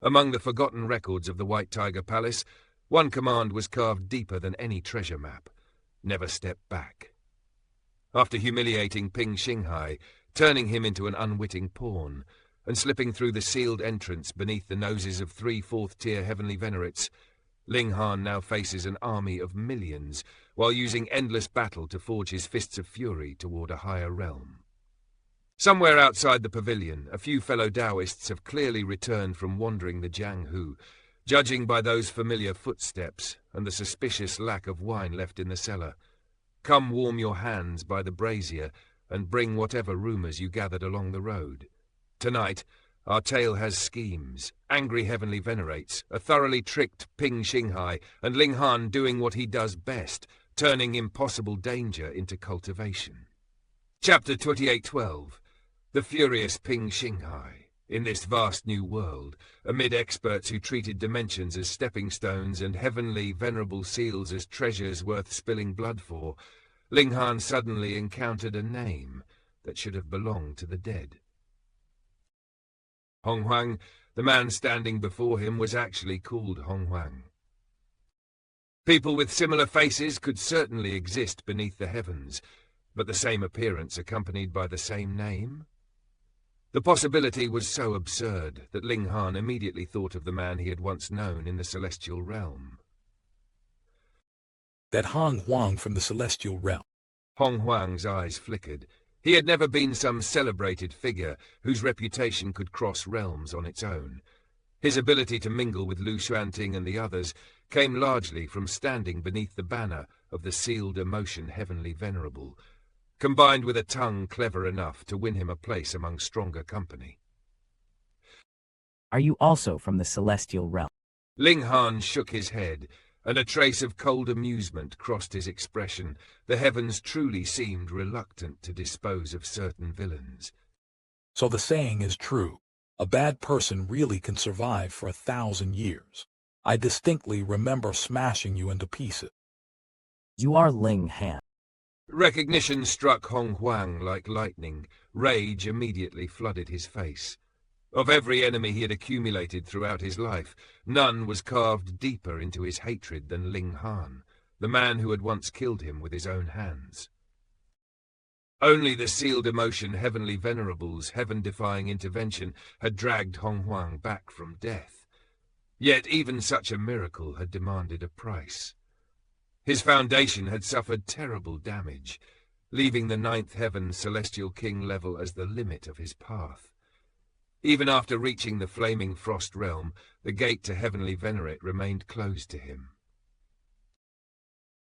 Among the forgotten records of the White Tiger Palace, one command was carved deeper than any treasure map: never step back. After humiliating Ping Xinghai, turning him into an unwitting pawn, and slipping through the sealed entrance beneath the noses of 3 Fourth-Tier Heavenly Venerates, Ling Han now faces an army of millions, while using endless battle to forge his fists of fury toward a higher realm. Somewhere outside the pavilion, a few fellow daoists have clearly returned from wandering the jianghu, judging by those familiar footsteps and the suspicious lack of wine left in the cellar. Come warm your hands by the brazier and bring whatever rumors you gathered along the road. Tonight, our tale has schemes, angry heavenly venerates, a thoroughly tricked Ping Xinghai, and Ling Han doing what he does best, turning impossible danger into cultivation. Chapter 28:12. The furious Ping Xinghai. In this vast new world, amid experts who treated dimensions as stepping stones and heavenly venerable seals as treasures worth spilling blood for, Ling Han suddenly encountered a name that should have belonged to the dead. Hong Huang, the man standing before him, was actually called Hong Huang. People with similar faces could certainly exist beneath the heavens, but the same appearance accompanied by the same name? The possibility was so absurd that Ling Han immediately thought of the man he had once known in the celestial realm. That Hong Huang from the celestial realm. Hong Huang's eyes flickered. He had never been some celebrated figure whose reputation could cross realms on its own. His ability to mingle with Lu Xuanting and the others came largely from standing beneath the banner of the sealed emotion Heavenly Venerable, combined with a tongue clever enough to win him a place among stronger company. Are you also from the celestial realm? Ling Han shook his head, and a trace of cold amusement crossed his expression. The heavens truly seemed reluctant to dispose of certain villains. So the saying is true. A bad person really can survive for 1,000 years. I distinctly remember smashing you into pieces. You are Ling Han. Recognition struck Hong Huang like lightning. Rage immediately flooded his face. Of every enemy he had accumulated throughout his life, none was carved deeper into his hatred than Ling Han, the man who had once killed him with his own hands. Only the sealed emotion Heavenly Venerable's heaven-defying intervention had dragged Hong Huang back from death. Yet even such a miracle had demanded a price. His foundation had suffered terrible damage, leaving the 9th heaven celestial king level as the limit of his path. Even after reaching the flaming frost realm, the gate to Heavenly Venerate remained closed to him.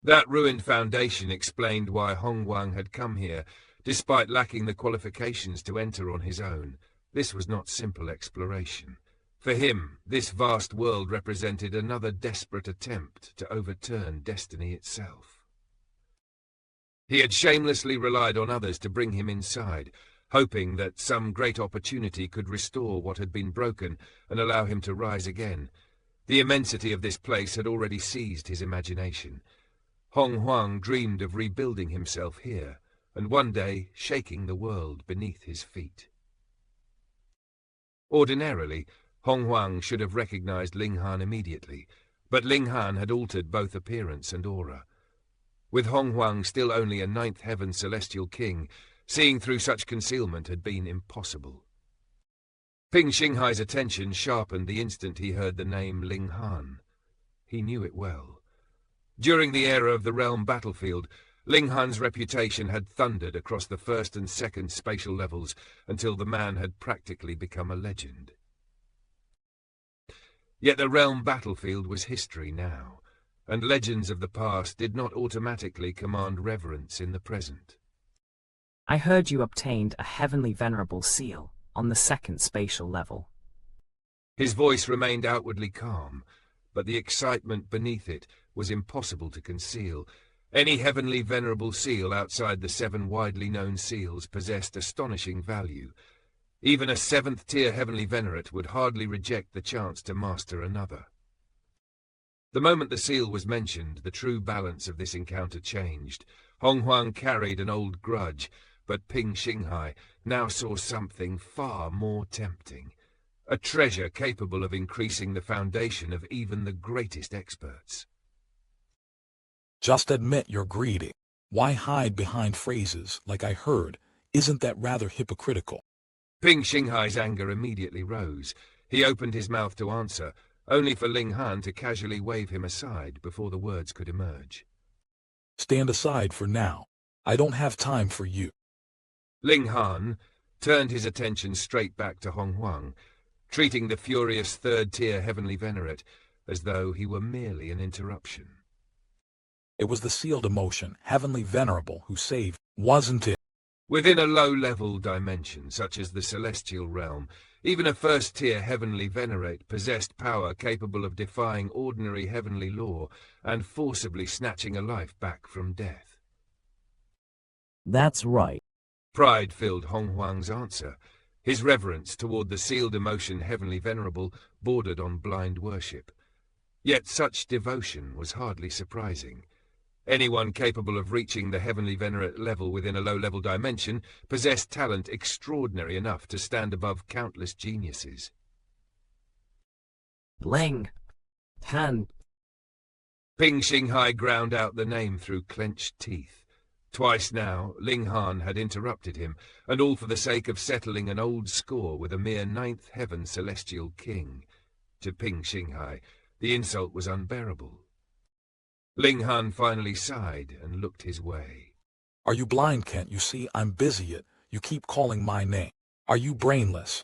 That ruined foundation explained why Hong Huang had come here, despite lacking the qualifications to enter on his own. This was not simple exploration. For him, this vast world represented another desperate attempt to overturn destiny itself. He had shamelessly relied on others to bring him inside, hoping that some great opportunity could restore what had been broken and allow him to rise again. The immensity of this place had already seized his imagination. Hong Huang dreamed of rebuilding himself here, and one day shaking the world beneath his feet. Ordinarily, Hong Huang should have recognized Ling Han immediately, but Ling Han had altered both appearance and aura. With Hong Huang still only a 9th heaven celestial king, seeing through such concealment had been impossible. Ping Xinghai's attention sharpened the instant he heard the name Ling Han. He knew it well. During the era of the realm battlefield, Ling Han's reputation had thundered across the 1st and 2nd spatial levels until the man had practically become a legend. Yet the realm battlefield was history now, and legends of the past did not automatically command reverence in the present. I heard you obtained a Heavenly Venerable seal on the 2nd spatial level. His voice remained outwardly calm, but the excitement beneath it was impossible to conceal. Any Heavenly Venerable seal outside the 7 widely known seals possessed astonishing value. Even a 7th tier Heavenly Venerate would hardly reject the chance to master another. The moment the seal was mentioned, the true balance of this encounter changed. Hong Huang carried an old grudge, but Ping Xinghai now saw something far more tempting. a treasure capable of increasing the foundation of even the greatest experts. Just admit you're greedy. Why hide behind phrases like "I heard"? Isn't that rather hypocritical? Ping Xinghai's anger immediately rose. He opened his mouth to answer, only for Ling Han to casually wave him aside before the words could emerge. Stand aside for now. I don't have time for you. Ling Han turned his attention straight back to Hong Huang, treating the furious third-tier Heavenly Venerate as though he were merely an interruption. It was the sealed emotion, Heavenly Venerable, who saved, wasn't it? Within a low-level dimension, such as the celestial realm, even a first-tier Heavenly Venerate possessed power capable of defying ordinary heavenly law and forcibly snatching a life back from death. That's right. Pride filled Hong Huang's answer. His reverence toward the sealed emotion Heavenly Venerable bordered on blind worship. Yet such devotion was hardly surprising. Anyone capable of reaching the Heavenly Venerate level within a low-level dimension possessed talent extraordinary enough to stand above countless geniuses. Ling Han. Ping Xinghai ground out the name through clenched teeth. Twice now, Ling Han had interrupted him, and all for the sake of settling an old score with a mere ninth heaven celestial king. To Ping Xinghai, the insult was unbearable. Ling Han finally sighed and looked his way. Are you blind, can't you see I'm busy yet? You keep calling my name. Are you brainless?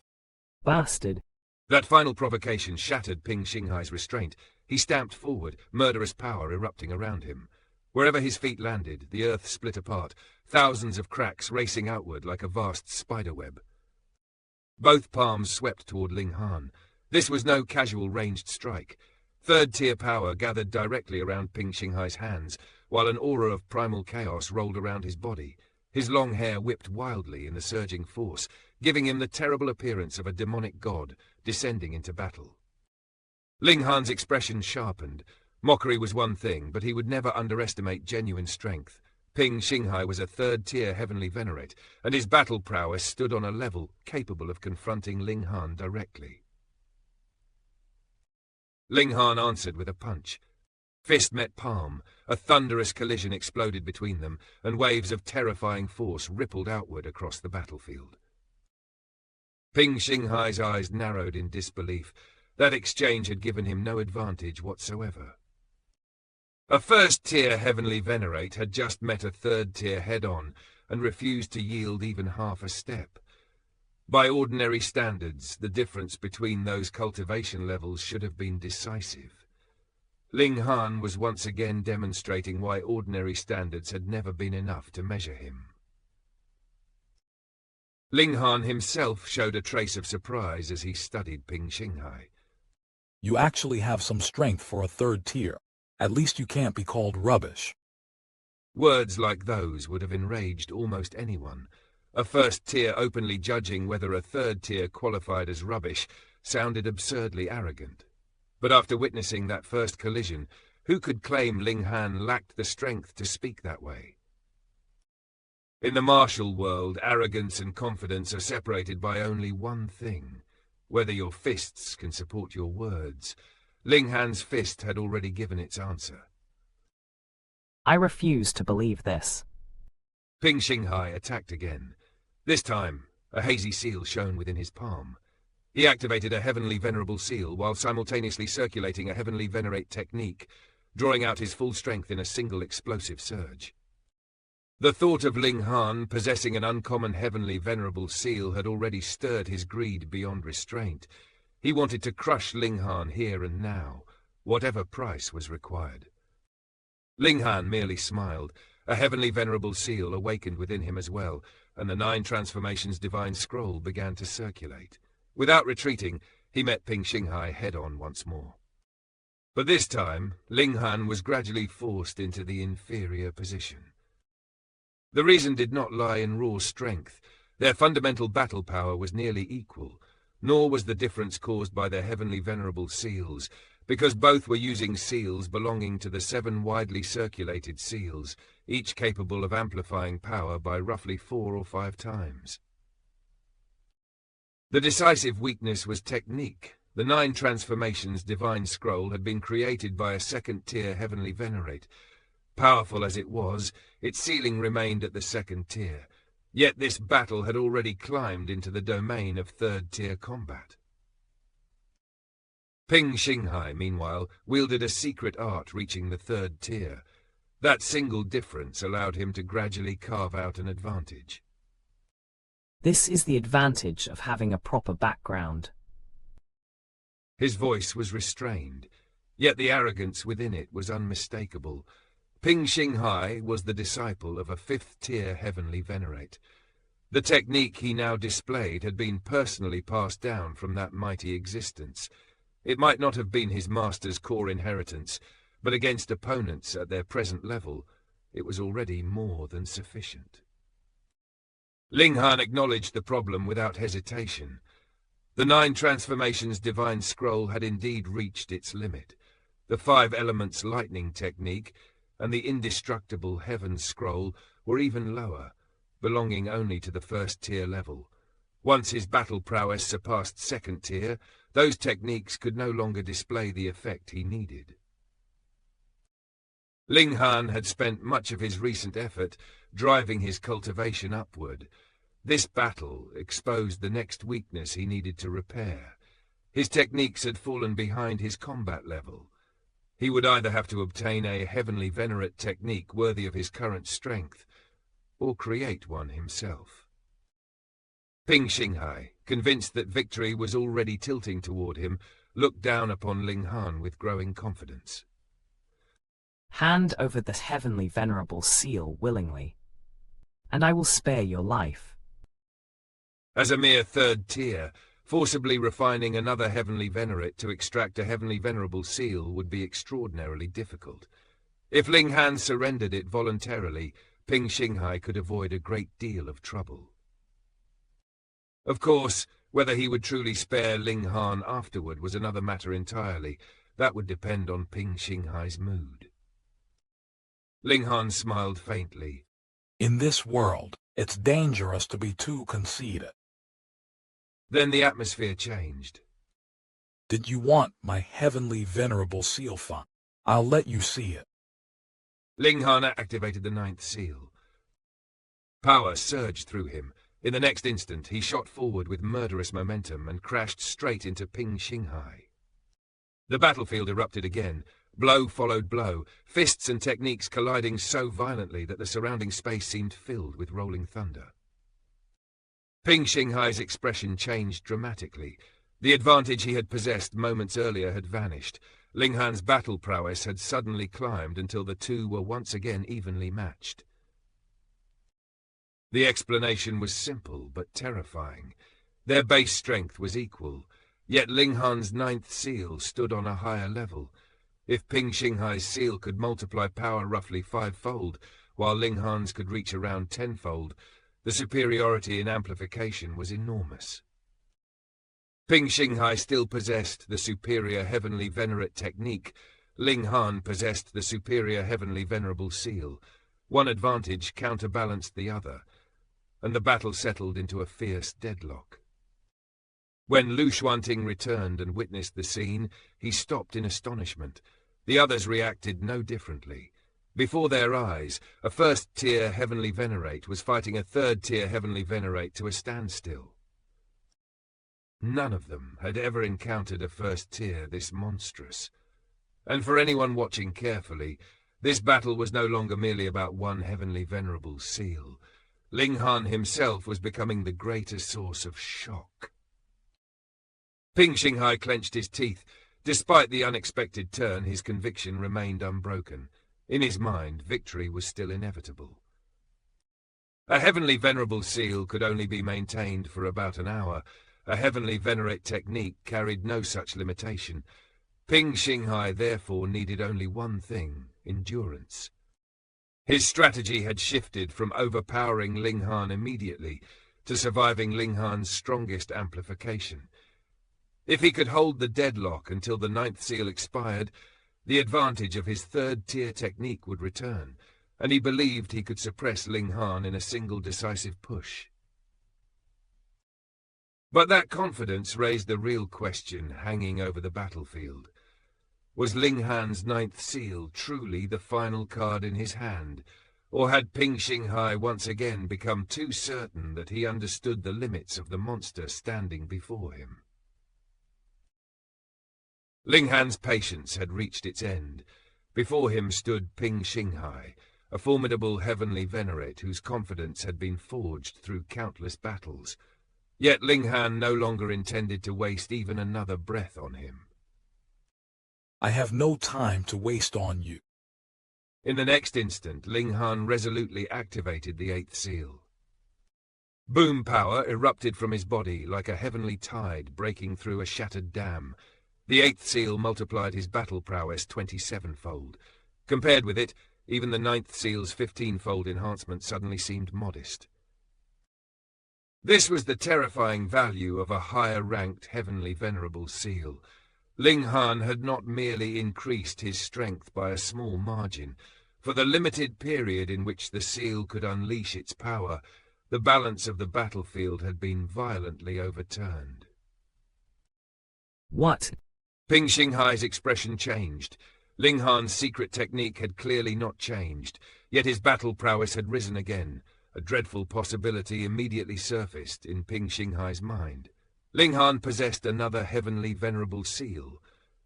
Bastard. That final provocation shattered Ping Xinghai's restraint. He stamped forward, murderous power erupting around him. Wherever his feet landed, the earth split apart, thousands of cracks racing outward like a vast spiderweb. Both palms swept toward Ling Han. This was no casual ranged strike. Third-tier power gathered directly around Ping Xinghai's hands, while an aura of primal chaos rolled around his body. His long hair whipped wildly in the surging force, giving him the terrible appearance of a demonic god descending into battle. Ling Han's expression sharpened. Mockery was one thing, but he would never underestimate genuine strength. Ping Xinghai was a third-tier Heavenly Venerate, and his battle prowess stood on a level capable of confronting Ling Han directly. Ling Han answered with a punch. Fist met palm, a thunderous collision exploded between them, and waves of terrifying force rippled outward across the battlefield. Ping Xinghai's eyes narrowed in disbelief. That exchange had given him no advantage whatsoever. A first-tier Heavenly Venerate had just met a third-tier head-on and refused to yield even half a step. By ordinary standards, the difference between those cultivation levels should have been decisive. Ling Han was once again demonstrating why ordinary standards had never been enough to measure him. Ling Han himself showed a trace of surprise as he studied Ping Xinghai. You actually have some strength for a third tier. At least you can't be called rubbish. Words like those would have enraged almost anyone. A first tier openly judging whether a third tier qualified as rubbish sounded absurdly arrogant. But after witnessing that first collision, who could claim Ling Han lacked the strength to speak that way? In the martial world, arrogance and confidence are separated by only one thing: whether your fists can support your words. Ling Han's fist had already given its answer. I refuse to believe this. Ping Xinghai attacked again. This time, a hazy seal shone within his palm. He activated a Heavenly Venerable seal while simultaneously circulating a Heavenly Venerate technique, drawing out his full strength in a single explosive surge. The thought of Ling Han possessing an uncommon Heavenly Venerable seal had already stirred his greed beyond restraint. He wanted to crush Ling Han here and now, whatever price was required. Ling Han merely smiled. A Heavenly Venerable seal awakened within him as well, and the 9 Transformations Divine Scroll began to circulate. Without retreating, he met Ping Xinghai head-on once more. But this time, Ling Han was gradually forced into the inferior position. The reason did not lie in raw strength. Their fundamental battle power was nearly equal, nor was the difference caused by their Heavenly Venerable seals, because both were using seals belonging to the 7 widely circulated seals, each capable of amplifying power by roughly 4 or 5 times. The decisive weakness was technique. The 9 transformations divine scroll had been created by a second-tier Heavenly Venerate. Powerful as it was, its ceiling remained at the 2nd tier. Yet this battle had already climbed into the domain of 3rd-tier combat. Ping Xinghai, meanwhile, wielded a secret art reaching the 3rd tier. That single difference allowed him to gradually carve out an advantage. This is the advantage of having a proper background. His voice was restrained, yet the arrogance within it was unmistakable. Ping Xinghai was the disciple of a 5th-tier Heavenly Venerate. The technique he now displayed had been personally passed down from that mighty existence. It might not have been his master's core inheritance, but against opponents at their present level, it was already more than sufficient. Ling Han acknowledged the problem without hesitation. The 9 transformations divine scroll had indeed reached its limit. The 5 elements lightning technique and the indestructible heaven scroll were even lower, belonging only to the 1st tier level. Once his battle prowess surpassed 2nd tier, those techniques could no longer display the effect he needed. Ling Han had spent much of his recent effort driving his cultivation upward. This battle exposed the next weakness he needed to repair. His techniques had fallen behind his combat level. He would either have to obtain a Heavenly Venerate technique worthy of his current strength, or create one himself. Ping Xinghai, convinced that victory was already tilting toward him, looked down upon Ling Han with growing confidence. Hand over the Heavenly Venerable seal willingly, and I will spare your life. As a mere 3rd tier, forcibly refining another Heavenly Venerate to extract a Heavenly Venerable seal would be extraordinarily difficult. If Ling Han surrendered it voluntarily, Ping Xinghai could avoid a great deal of trouble. Of course, whether he would truly spare Ling Han afterward was another matter entirely. That would depend on Ping Xinghai's mood. Ling Han smiled faintly. In this world, it's dangerous to be too conceited. Then the atmosphere changed. Did you want my Heavenly Venerable seal font? I'll let you see it. Ling Han activated the 9th seal. Power surged through him. In the next instant, he shot forward with murderous momentum and crashed straight into Ping Xinghai. The battlefield erupted again. Blow followed blow, fists and techniques colliding so violently that the surrounding space seemed filled with rolling thunder. Ping Xinghai's expression changed dramatically. The advantage he had possessed moments earlier had vanished. Ling Han's battle prowess had suddenly climbed until the two were once again evenly matched. The explanation was simple but terrifying. Their base strength was equal, yet Ling Han's 9th seal stood on a higher level. If Ping Xinghai's seal could multiply power roughly 5-fold, while Ling Han's could reach around 10-fold, the superiority in amplification was enormous. Ping Xinghai still possessed the superior Heavenly Venerate technique. Ling Han possessed the superior Heavenly Venerable seal. One advantage counterbalanced the other, and the battle settled into a fierce deadlock. When Lu Xuanting returned and witnessed the scene, he stopped in astonishment. The others reacted no differently. Before their eyes, a 1st-tier Heavenly Venerate was fighting a 3rd-tier Heavenly Venerate to a standstill. None of them had ever encountered a 1st tier this monstrous. And for anyone watching carefully, this battle was no longer merely about one Heavenly Venerable seal. Ling Han himself was becoming the greater source of shock. Ping Xinghai clenched his teeth. Despite the unexpected turn, his conviction remained unbroken. In his mind, victory was still inevitable. A Heavenly Venerable seal could only be maintained for about an hour. A Heavenly Venerate technique carried no such limitation. Ping Xinghai therefore needed only one thing: endurance. His strategy had shifted from overpowering Ling Han immediately to surviving Ling Han's strongest amplification. If he could hold the deadlock until the 9th seal expired, the advantage of his 3rd-tier technique would return, and he believed he could suppress Ling Han in a single decisive push. But that confidence raised the real question hanging over the battlefield. Was Ling Han's ninth seal truly the final card in his hand, or had Ping Xinghai once again become too certain that he understood the limits of the monster standing before him? Ling Han's patience had reached its end. Before him stood Ping Xinghai, a formidable heavenly venerate whose confidence had been forged through countless battles. Yet Ling Han no longer intended to waste even another breath on him. I have no time to waste on you. In the next instant, Ling Han resolutely activated the eighth seal. Boom power erupted from his body like a heavenly tide breaking through a shattered dam. The eighth seal multiplied his battle prowess 27-fold. Compared with it, even the ninth seal's 15-fold enhancement suddenly seemed modest. This was the terrifying value of a higher-ranked heavenly venerable seal. Ling Han had not merely increased his strength by a small margin. For the limited period in which the seal could unleash its power, the balance of the battlefield had been violently overturned. What? Ping Xinghai's expression changed. Ling Han's secret technique had clearly not changed, yet his battle prowess had risen again. A dreadful possibility immediately surfaced in Ping Xinghai's mind. Ling Han possessed another heavenly venerable seal,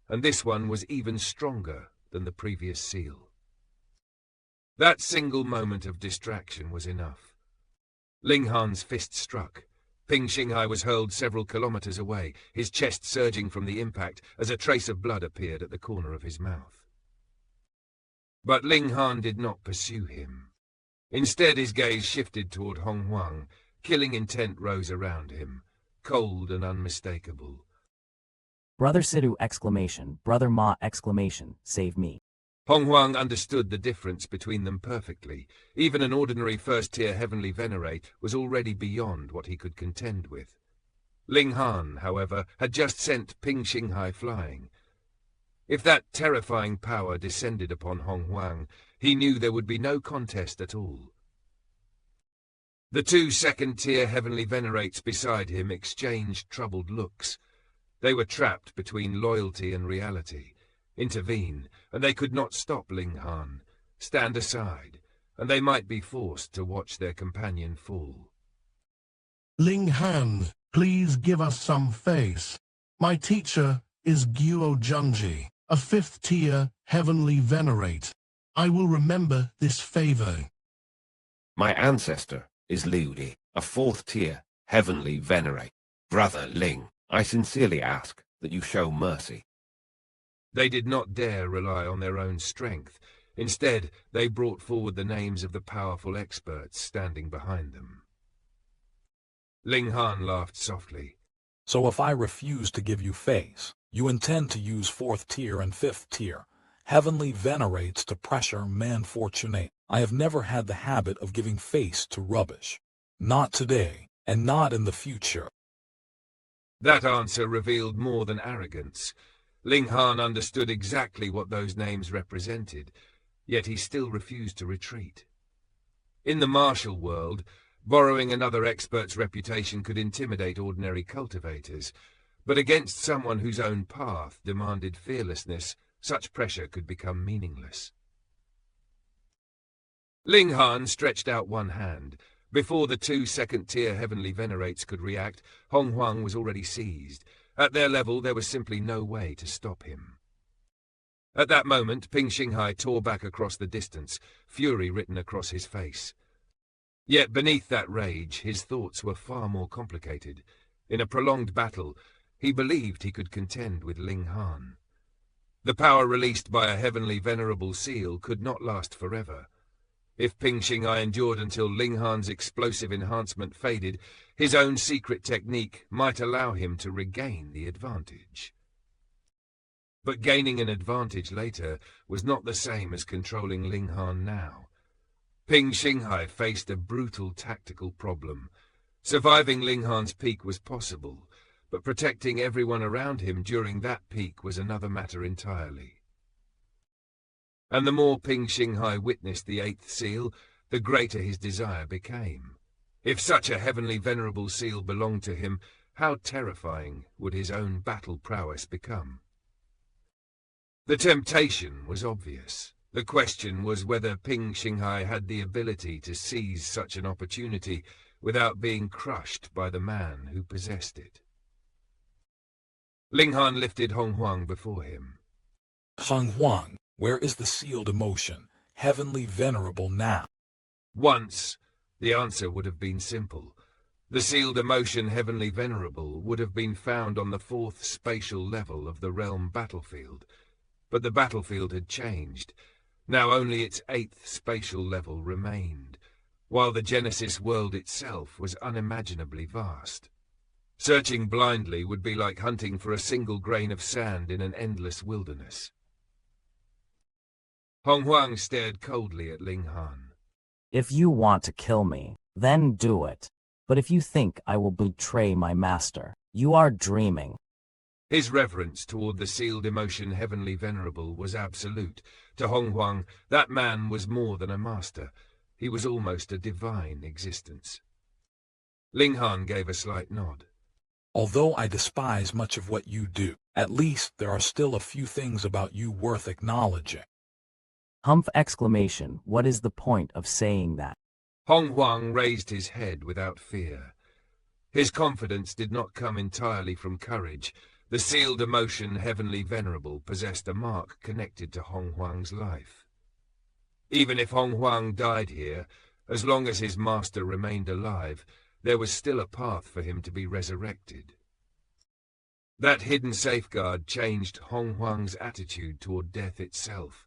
and this one was even stronger than the previous seal. That single moment of distraction was enough. Ling Han's fist struck. Ping Xinghai was hurled several kilometers away, his chest surging from the impact as a trace of blood appeared at the corner of his mouth. But Ling Han did not pursue him. Instead, his gaze shifted toward Hong Huang. Killing intent rose around him, cold and unmistakable. Brother Sidhu! Brother Ma! Save me. Hong Huang understood the difference between them perfectly. Even an ordinary first-tier heavenly venerate was already beyond what he could contend with. Ling Han, however, had just sent Ping Xinghai flying. If that terrifying power descended upon Hong Huang, he knew there would be no contest at all. The two second-tier heavenly venerates beside him exchanged troubled looks. They were trapped between loyalty and reality. Intervene, and they could not stop Ling Han. Stand aside, and they might be forced to watch their companion fall. Ling Han, please give us some face. My teacher is Guo Junji, a fifth-tier heavenly venerate. I will remember this favor. My ancestor is Liu Li, a fourth-tier heavenly venerate. Brother Ling, I sincerely ask that you show mercy. They did not dare rely on their own strength. Instead, they brought forward the names of the powerful experts standing behind them. Ling Han laughed softly. So if I refuse to give you face, you intend to use fourth tier and fifth tier heavenly venerates to pressure man fortunate. I have never had the habit of giving face to rubbish. Not today, and not in the future. That answer revealed more than arrogance. Ling Han understood exactly what those names represented, yet he still refused to retreat. In the martial world, borrowing another expert's reputation could intimidate ordinary cultivators, but against someone whose own path demanded fearlessness, such pressure could become meaningless. Ling Han stretched out one hand. Before the two second-tier heavenly venerates could react, Hong Huang was already seized. At their level, there was simply no way to stop him. At that moment, Ping Xinghai tore back across the distance, fury written across his face. Yet beneath that rage, his thoughts were far more complicated. In a prolonged battle, he believed he could contend with Ling Han. The power released by a heavenly venerable seal could not last forever. If Ping Xinghai endured until Ling Han's explosive enhancement faded, his own secret technique might allow him to regain the advantage. But gaining an advantage later was not the same as controlling Ling Han now. Ping Xinghai faced a brutal tactical problem. Surviving Ling Han's peak was possible, but protecting everyone around him during that peak was another matter entirely. And the more Ping Xinghai witnessed the eighth seal, the greater his desire became. If such a heavenly venerable seal belonged to him, how terrifying would his own battle prowess become? The temptation was obvious. The question was whether Ping Xinghai had the ability to seize such an opportunity without being crushed by the man who possessed it. Ling Han lifted Hong Huang before him. Hong Huang, where is the sealed emotion, heavenly venerable now? Once, the answer would have been simple. The sealed emotion heavenly venerable would have been found on the fourth spatial level of the realm battlefield. But the battlefield had changed. Now only its eighth spatial level remained, while the Genesis world itself was unimaginably vast. Searching blindly would be like hunting for a single grain of sand in an endless wilderness. Hong Huang stared coldly at Ling Han. If you want to kill me, then do it. But if you think I will betray my master, you are dreaming. His reverence toward the sealed emotion heavenly venerable was absolute. To Hong Huang, that man was more than a master. He was almost a divine existence. Ling Han gave a slight nod. Although I despise much of what you do, at least there are still a few things about you worth acknowledging. Humph! Exclamation. What is the point of saying that? Hong Huang raised his head without fear. His confidence did not come entirely from courage. The sealed emotion heavenly venerable possessed a mark connected to Hong Huang's life. Even if Hong Huang died here, as long as his master remained alive, there was still a path for him to be resurrected. That hidden safeguard changed Hong Huang's attitude toward death itself.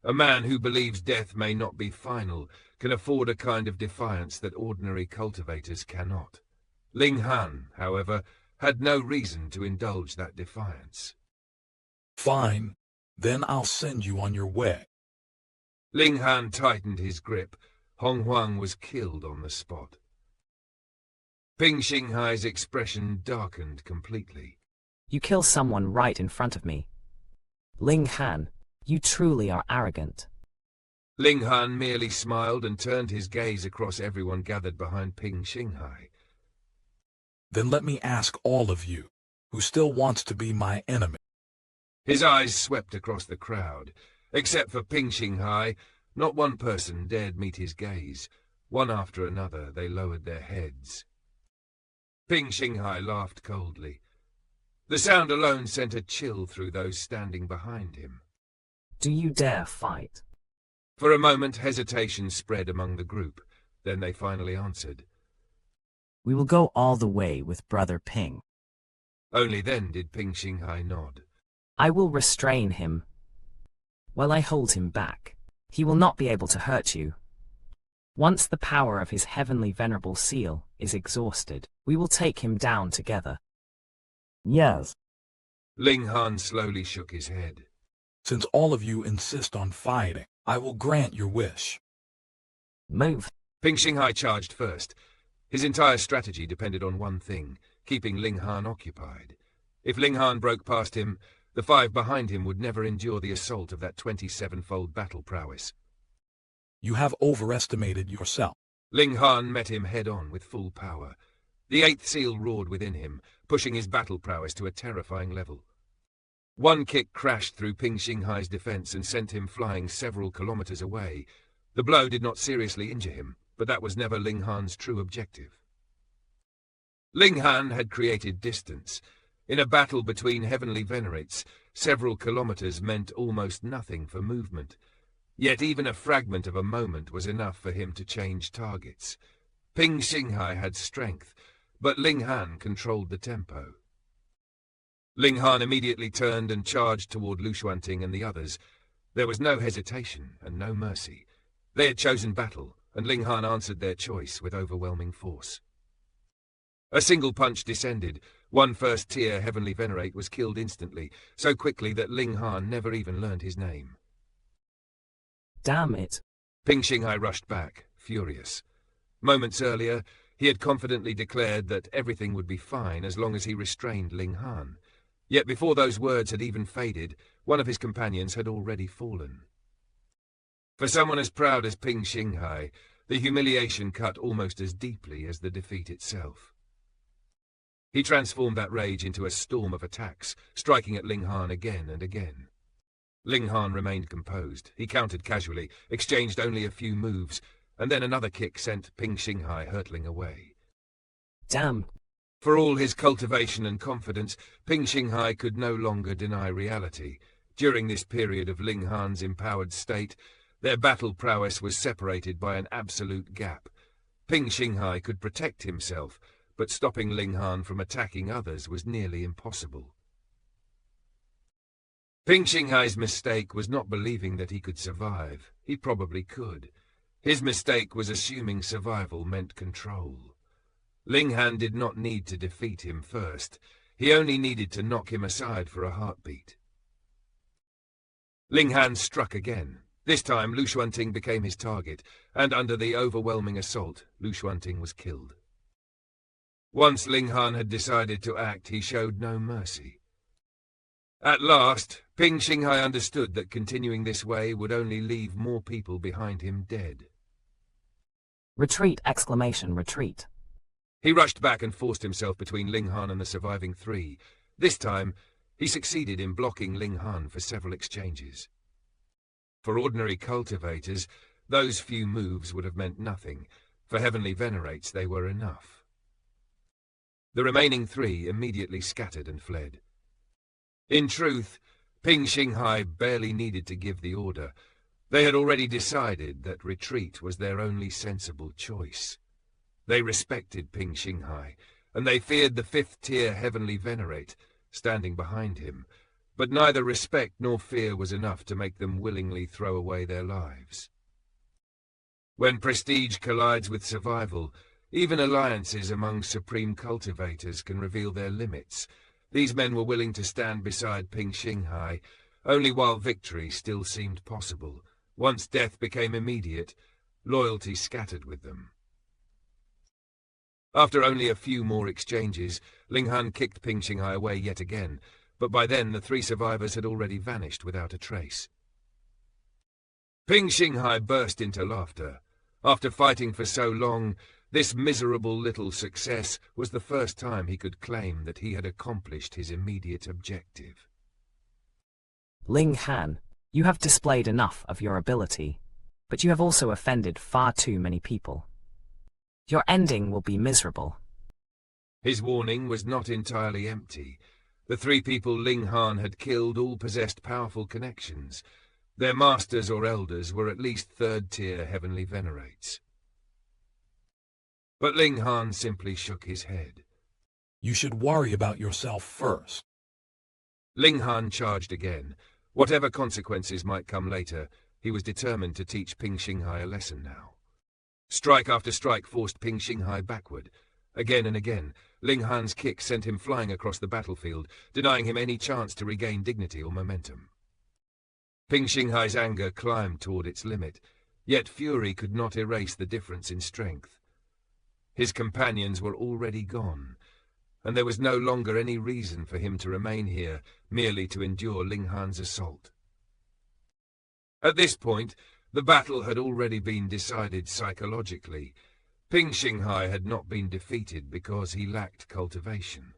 A man who believes death may not be final can afford a kind of defiance that ordinary cultivators cannot. Ling Han, however, had no reason to indulge that defiance. Fine. Then I'll send you on your way. Ling Han tightened his grip. Hong Huang was killed on the spot. Ping Xinghai's expression darkened completely. You kill someone right in front of me. Ling Han, you truly are arrogant. Ling Han merely smiled and turned his gaze across everyone gathered behind Ping Xinghai. Then let me ask all of you, who still wants to be my enemy. His eyes swept across the crowd. Except for Ping Xinghai, not one person dared meet his gaze. One after another, they lowered their heads. Ping Xinghai laughed coldly. The sound alone sent a chill through those standing behind him. Do you dare fight? For a moment, hesitation spread among the group. Then they finally answered. We will go all the way with Brother Ping. Only then did Ping Xinghai nod. I will restrain him. While I hold him back, he will not be able to hurt you. Once the power of his heavenly venerable seal is exhausted, we will take him down together. Yes. Ling Han slowly shook his head. Since all of you insist on fighting, I will grant your wish. Move. Ping Xinghai charged first. His entire strategy depended on one thing, keeping Ling Han occupied. If Ling Han broke past him, the five behind him would never endure the assault of that 27-fold battle prowess. You have overestimated yourself. Ling Han met him head-on with full power. The eighth seal roared within him, pushing his battle prowess to a terrifying level. One kick crashed through Ping Xinghai's defense and sent him flying several kilometers away. The blow did not seriously injure him, but that was never Ling Han's true objective. Ling Han had created distance. In a battle between heavenly venerates, several kilometers meant almost nothing for movement. Yet even a fragment of a moment was enough for him to change targets. Ping Xinghai had strength, but Ling Han controlled the tempo. Ling Han immediately turned and charged toward Lu Xuanting and the others. There was no hesitation and no mercy. They had chosen battle, and Ling Han answered their choice with overwhelming force. A single punch descended. One first-tier heavenly venerate was killed instantly, so quickly that Ling Han never even learned his name. Damn it. Ping Xinghai rushed back, furious. Moments earlier, he had confidently declared that everything would be fine as long as he restrained Ling Han. Yet before those words had even faded, one of his companions had already fallen. For someone as proud as Ping Xinghai, the humiliation cut almost as deeply as the defeat itself. He transformed that rage into a storm of attacks, striking at Ling Han again and again. Ling Han remained composed. He countered casually, exchanged only a few moves, and then another kick sent Ping Xinghai hurtling away. Damn. For all his cultivation and confidence, Ping Xinghai could no longer deny reality. During this period of Ling Han's empowered state, their battle prowess was separated by an absolute gap. Ping Xinghai could protect himself, but stopping Ling Han from attacking others was nearly impossible. Ping Xinghai's mistake was not believing that he could survive. He probably could. His mistake was assuming survival meant control. Ling Han did not need to defeat him first. He only needed to knock him aside for a heartbeat. Ling Han struck again. This time Lu Xuanting became his target, and under the overwhelming assault, Lu Xuanting was killed. Once Ling Han had decided to act, he showed no mercy. At last, Ping Xinghai understood that continuing this way would only leave more people behind him dead. Retreat! Retreat. He rushed back and forced himself between Ling Han and the surviving three. This time, he succeeded in blocking Ling Han for several exchanges. For ordinary cultivators, those few moves would have meant nothing. For Heavenly Venerates, they were enough. The remaining three immediately scattered and fled. In truth, Ping Xinghai barely needed to give the order. They had already decided that retreat was their only sensible choice. They respected Ping Xinghai, and they feared the Fifth Tier Heavenly Venerate, standing behind him, but neither respect nor fear was enough to make them willingly throw away their lives. When prestige collides with survival, even alliances among supreme cultivators can reveal their limits. These men were willing to stand beside Ping Xinghai, only while victory still seemed possible. Once death became immediate, loyalty scattered with them. After only a few more exchanges, Ling Han kicked Ping Xinghai away yet again, but by then the three survivors had already vanished without a trace. Ping Xinghai burst into laughter. After fighting for so long, this miserable little success was the first time he could claim that he had accomplished his immediate objective. Ling Han, you have displayed enough of your ability, but you have also offended far too many people. Your ending will be miserable. His warning was not entirely empty. The three people Ling Han had killed all possessed powerful connections. Their masters or elders were at least third-tier Heavenly Venerates. But Ling Han simply shook his head. You should worry about yourself first. Ling Han charged again. Whatever consequences might come later, he was determined to teach Ping Xinghai a lesson now. Strike after strike forced Ping Xinghai backward. Again and again, Ling Han's kick sent him flying across the battlefield, denying him any chance to regain dignity or momentum. Ping Xinghai's anger climbed toward its limit, yet fury could not erase the difference in strength. His companions were already gone, and there was no longer any reason for him to remain here merely to endure Ling Han's assault. At this point, the battle had already been decided psychologically. Ping Xinghai had not been defeated because he lacked cultivation.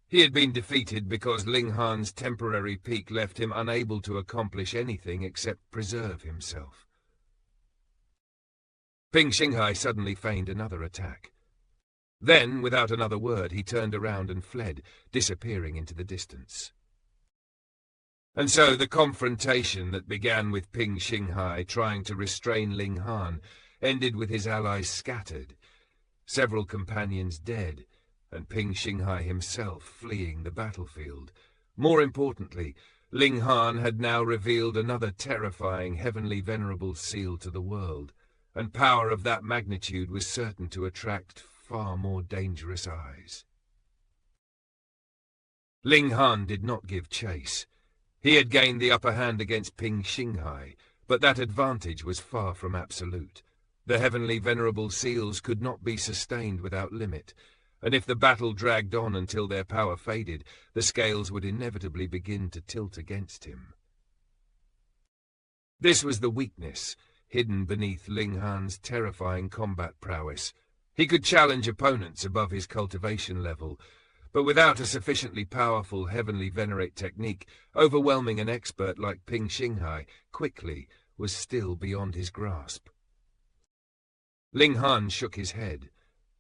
He had been defeated because Ling Han's temporary peak left him unable to accomplish anything except preserve himself. Ping Xinghai suddenly feigned another attack. Then, without another word, he turned around and fled, disappearing into the distance. And so the confrontation that began with Ping Xinghai trying to restrain Ling Han ended with his allies scattered, several companions dead, and Ping Xinghai himself fleeing the battlefield. More importantly, Ling Han had now revealed another terrifying Heavenly Venerable seal to the world, and power of that magnitude was certain to attract far more dangerous eyes. Ling Han did not give chase. He had gained the upper hand against Ping Xinghai, but that advantage was far from absolute. The Heavenly Venerable seals could not be sustained without limit, and if the battle dragged on until their power faded, the scales would inevitably begin to tilt against him. This was the weakness hidden beneath Ling Han's terrifying combat prowess. He could challenge opponents above his cultivation level, But without a sufficiently powerful Heavenly Venerate technique, overwhelming an expert like Ping Xinghai quickly was still beyond his grasp. Ling Han shook his head.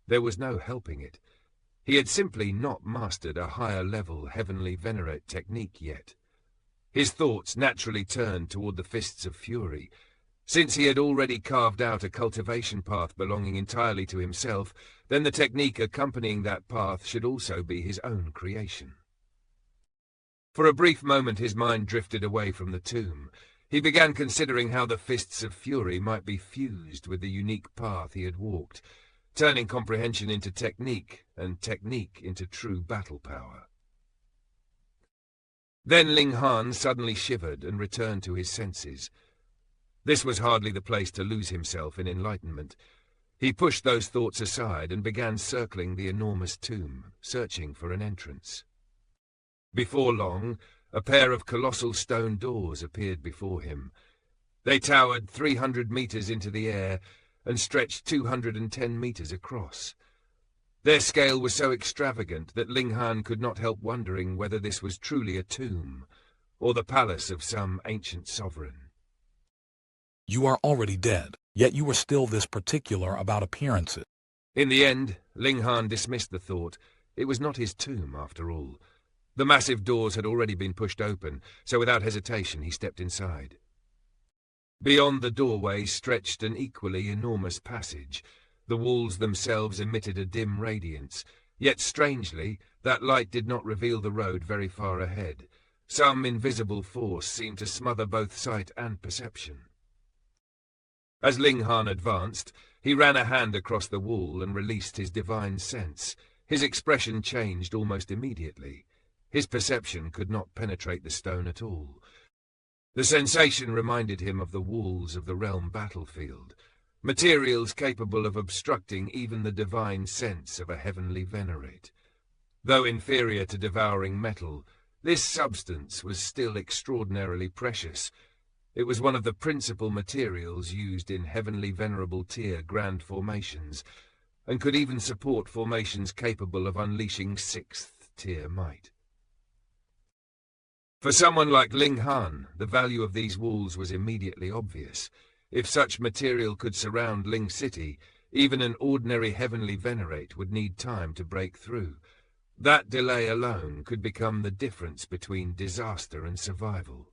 There was no helping it. He had simply not mastered a higher-level Heavenly Venerate technique yet. His thoughts naturally turned toward the Fists of Fury. Since he had already carved out a cultivation path belonging entirely to himself, then the technique accompanying that path should also be his own creation. For a brief moment his mind drifted away from the tomb. He began considering how the Fists of Fury might be fused with the unique path he had walked, turning comprehension into technique, and technique into true battle power. Then Ling Han suddenly shivered and returned to his senses. This was hardly the place to lose himself in enlightenment. He pushed those thoughts aside and began circling the enormous tomb, searching for an entrance. Before long, a pair of colossal stone doors appeared before him. They towered 300 meters into the air and stretched 210 meters across. Their scale was so extravagant that Ling Han could not help wondering whether this was truly a tomb or the palace of some ancient sovereign. You are already dead, yet you were still this particular about appearances. In the end, Ling Han dismissed the thought. It was not his tomb, after all. The massive doors had already been pushed open, so without hesitation he stepped inside. Beyond the doorway stretched an equally enormous passage. The walls themselves emitted a dim radiance, yet strangely, that light did not reveal the road very far ahead. Some invisible force seemed to smother both sight and perception. As Ling Han advanced, he ran a hand across the wall and released his divine sense. His expression changed almost immediately. His perception could not penetrate the stone at all. The sensation reminded him of the walls of the realm battlefield, materials capable of obstructing even the divine sense of a Heavenly Venerate. Though inferior to devouring metal, this substance was still extraordinarily precious. It was one of the principal materials used in Heavenly Venerable Tier grand formations, and could even support formations capable of unleashing 6th Tier might. For someone like Ling Han, the value of these walls was immediately obvious. If such material could surround Ling City, even an ordinary Heavenly Venerate would need time to break through. That delay alone could become the difference between disaster and survival.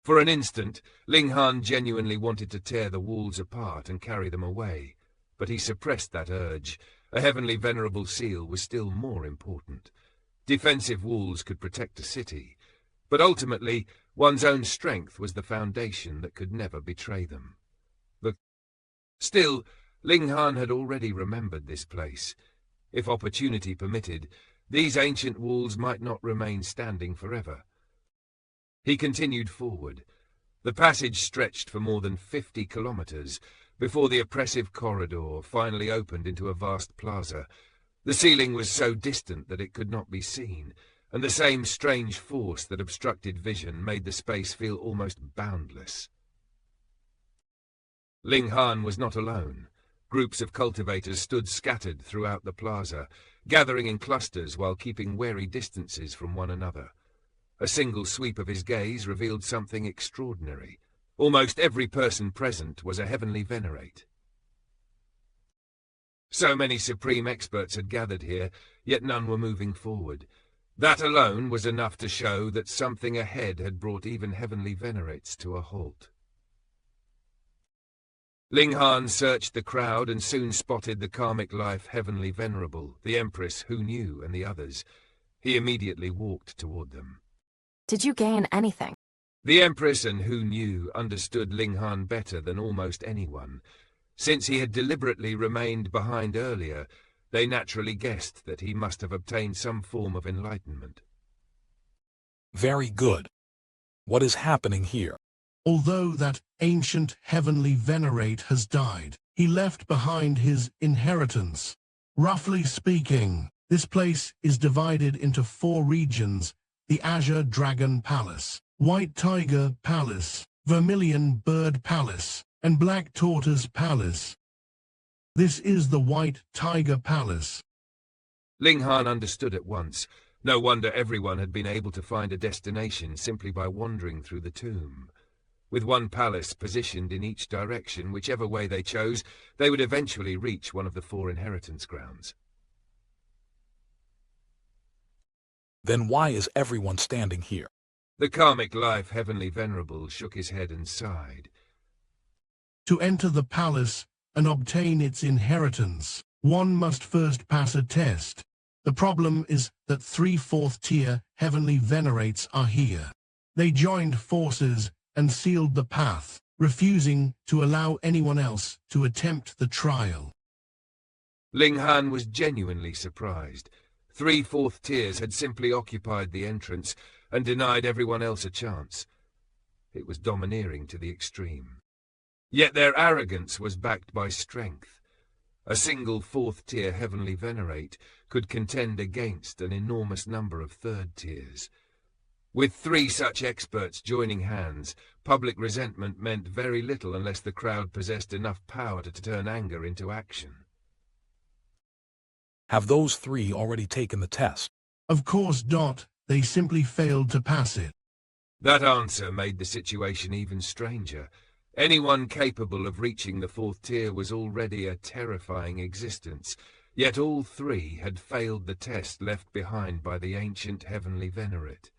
For an instant, Ling Han genuinely wanted to tear the walls apart and carry them away, but he suppressed that urge. A Heavenly Venerable Seal was still more important. Defensive walls could protect a city, but ultimately one's own strength was the foundation that could never betray them. Still, Ling Han had already remembered this place. If opportunity permitted, these ancient walls might not remain standing forever. He continued forward. The passage stretched for more than 50 kilometers before the oppressive corridor finally opened into a vast plaza. The ceiling was so distant that it could not be seen, and the same strange force that obstructed vision made the space feel almost boundless. Ling Han was not alone. Groups of cultivators stood scattered throughout the plaza, gathering in clusters while keeping wary distances from one another. A single sweep of his gaze revealed something extraordinary. Almost every person present was a Heavenly Venerate. So many supreme experts had gathered here, yet none were moving forward. That alone was enough to show that something ahead had brought even Heavenly Venerates to a halt. Ling Han searched the crowd and soon spotted the karmic life Heavenly Venerable, the Empress, Hu Niu, and the others. He immediately walked toward them. Did you gain anything? The Empress and Hu Niu understood Ling Han better than almost anyone. Since he had deliberately remained behind earlier, they naturally guessed that he must have obtained some form of enlightenment. Very good. What is happening here? Although that ancient Heavenly Venerate has died, he left behind his inheritance. Roughly speaking, this place is divided into 4 regions: the Azure Dragon Palace, White Tiger Palace, Vermilion Bird Palace, and Black Tortoise Palace. This is the White Tiger Palace. Ling Han understood at once. No wonder everyone had been able to find a destination simply by wandering through the tomb. With one palace positioned in each direction, whichever way they chose, they would eventually reach one of the 4 inheritance grounds. Then why is everyone standing here? The karmic life Heavenly Venerable shook his head and sighed. To enter the palace and obtain its inheritance, one must first pass a test. The problem is that 3 fourth-tier Heavenly Venerates are here. They joined forces and sealed the path, refusing to allow anyone else to attempt the trial. Ling Han was genuinely surprised. 3 fourth tiers had simply occupied the entrance and denied everyone else a chance. It was domineering to the extreme. Yet their arrogance was backed by strength. A single 4th tier Heavenly Venerate could contend against an enormous number of 3rd tiers. With 3 such experts joining hands, public resentment meant very little unless the crowd possessed enough power to turn anger into action. Have those 3 already taken the test? Of course, they simply failed to pass it. That answer made the situation even stranger. Anyone capable of reaching the 4th tier was already a terrifying existence, yet all 3 had failed the test left behind by the ancient Heavenly Venerate.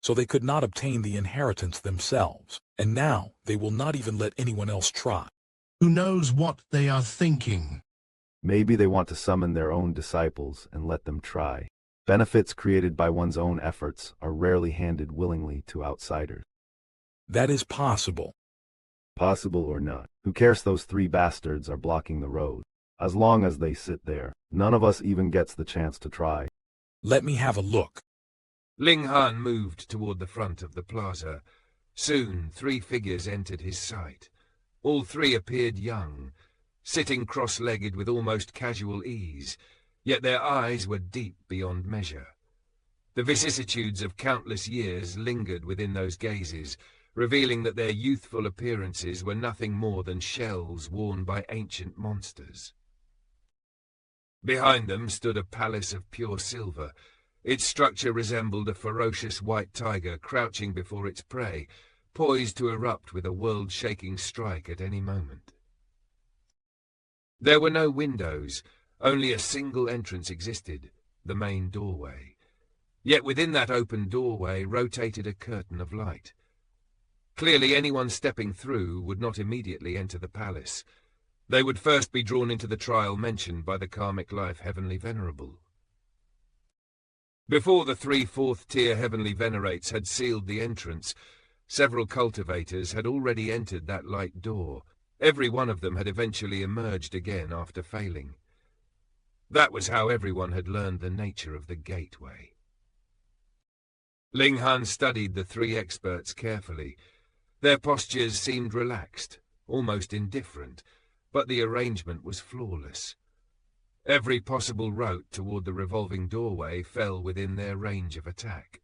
So they could not obtain the inheritance themselves, and now they will not even let anyone else try. Who knows what they are thinking? Maybe they want to summon their own disciples and let them try. Benefits created by one's own efforts are rarely handed willingly to outsiders. That is possible. Possible or not, who cares? Those 3 bastards are blocking the road. As long as they sit there, none of us even gets the chance to try. Let me have a look. Ling Han moved toward the front of the plaza. Soon 3 figures entered his sight. All 3 appeared young, sitting cross-legged with almost casual ease, yet their eyes were deep beyond measure. The vicissitudes of countless years lingered within those gazes, revealing that their youthful appearances were nothing more than shells worn by ancient monsters. Behind them stood a palace of pure silver. Its structure resembled a ferocious white tiger crouching before its prey, poised to erupt with a world-shaking strike at any moment. There were no windows, only a single entrance existed, the main doorway. Yet within that open doorway rotated a curtain of light. Clearly anyone stepping through would not immediately enter the palace. They would first be drawn into the trial mentioned by the karmic life Heavenly Venerable. Before the 3 4th-tier Heavenly Venerates had sealed the entrance, several cultivators had already entered that light door. Every one of them had eventually emerged again after failing. That was how everyone had learned the nature of the gateway. Ling Han studied the 3 experts carefully. Their postures seemed relaxed, almost indifferent, but the arrangement was flawless. Every possible route toward the revolving doorway fell within their range of attack.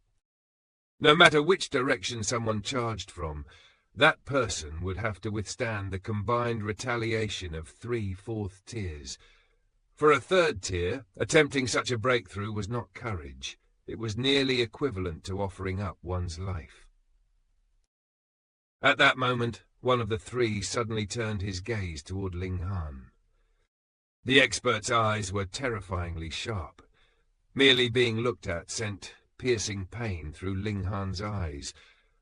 No matter which direction someone charged from, that person would have to withstand the combined retaliation of 3 4th tiers. For a 3rd tier, attempting such a breakthrough was not courage. It was nearly equivalent to offering up one's life. At that moment, one of the 3 suddenly turned his gaze toward Ling Han. The expert's eyes were terrifyingly sharp. Merely being looked at sent piercing pain through Ling Han's eyes,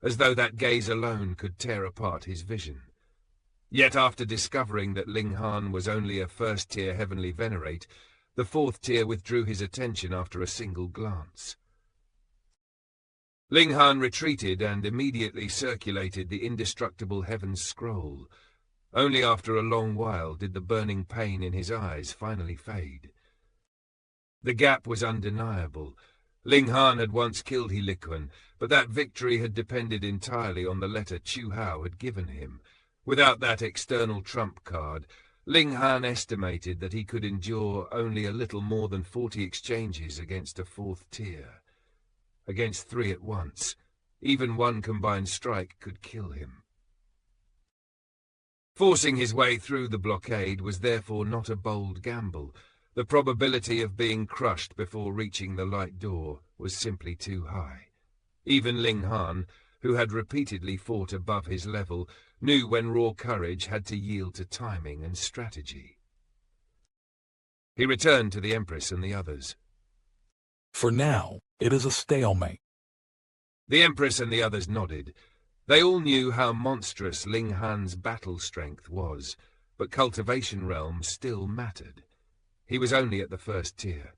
as though that gaze alone could tear apart his vision. Yet after discovering that Ling Han was only a 1st-tier Heavenly Venerate, the 4th tier withdrew his attention after a single glance. Ling Han retreated and immediately circulated the indestructible Heaven's Scroll. Only after a long while did the burning pain in his eyes finally fade. The gap was undeniable. Ling Han had once killed Helikun, but that victory had depended entirely on the letter Chu Hao had given him. Without that external trump card, Ling Han estimated that he could endure only a little more than 40 exchanges against a 4th tier. Against 3 at once, even one combined strike could kill him. Forcing his way through the blockade was therefore not a bold gamble. The probability of being crushed before reaching the light door was simply too high. Even Ling Han, who had repeatedly fought above his level, knew when raw courage had to yield to timing and strategy. He returned to the Empress and the others. For now, it is a stalemate. The Empress and the others nodded. They all knew how monstrous Ling Han's battle strength was, but cultivation realms still mattered. He was only at the first tier.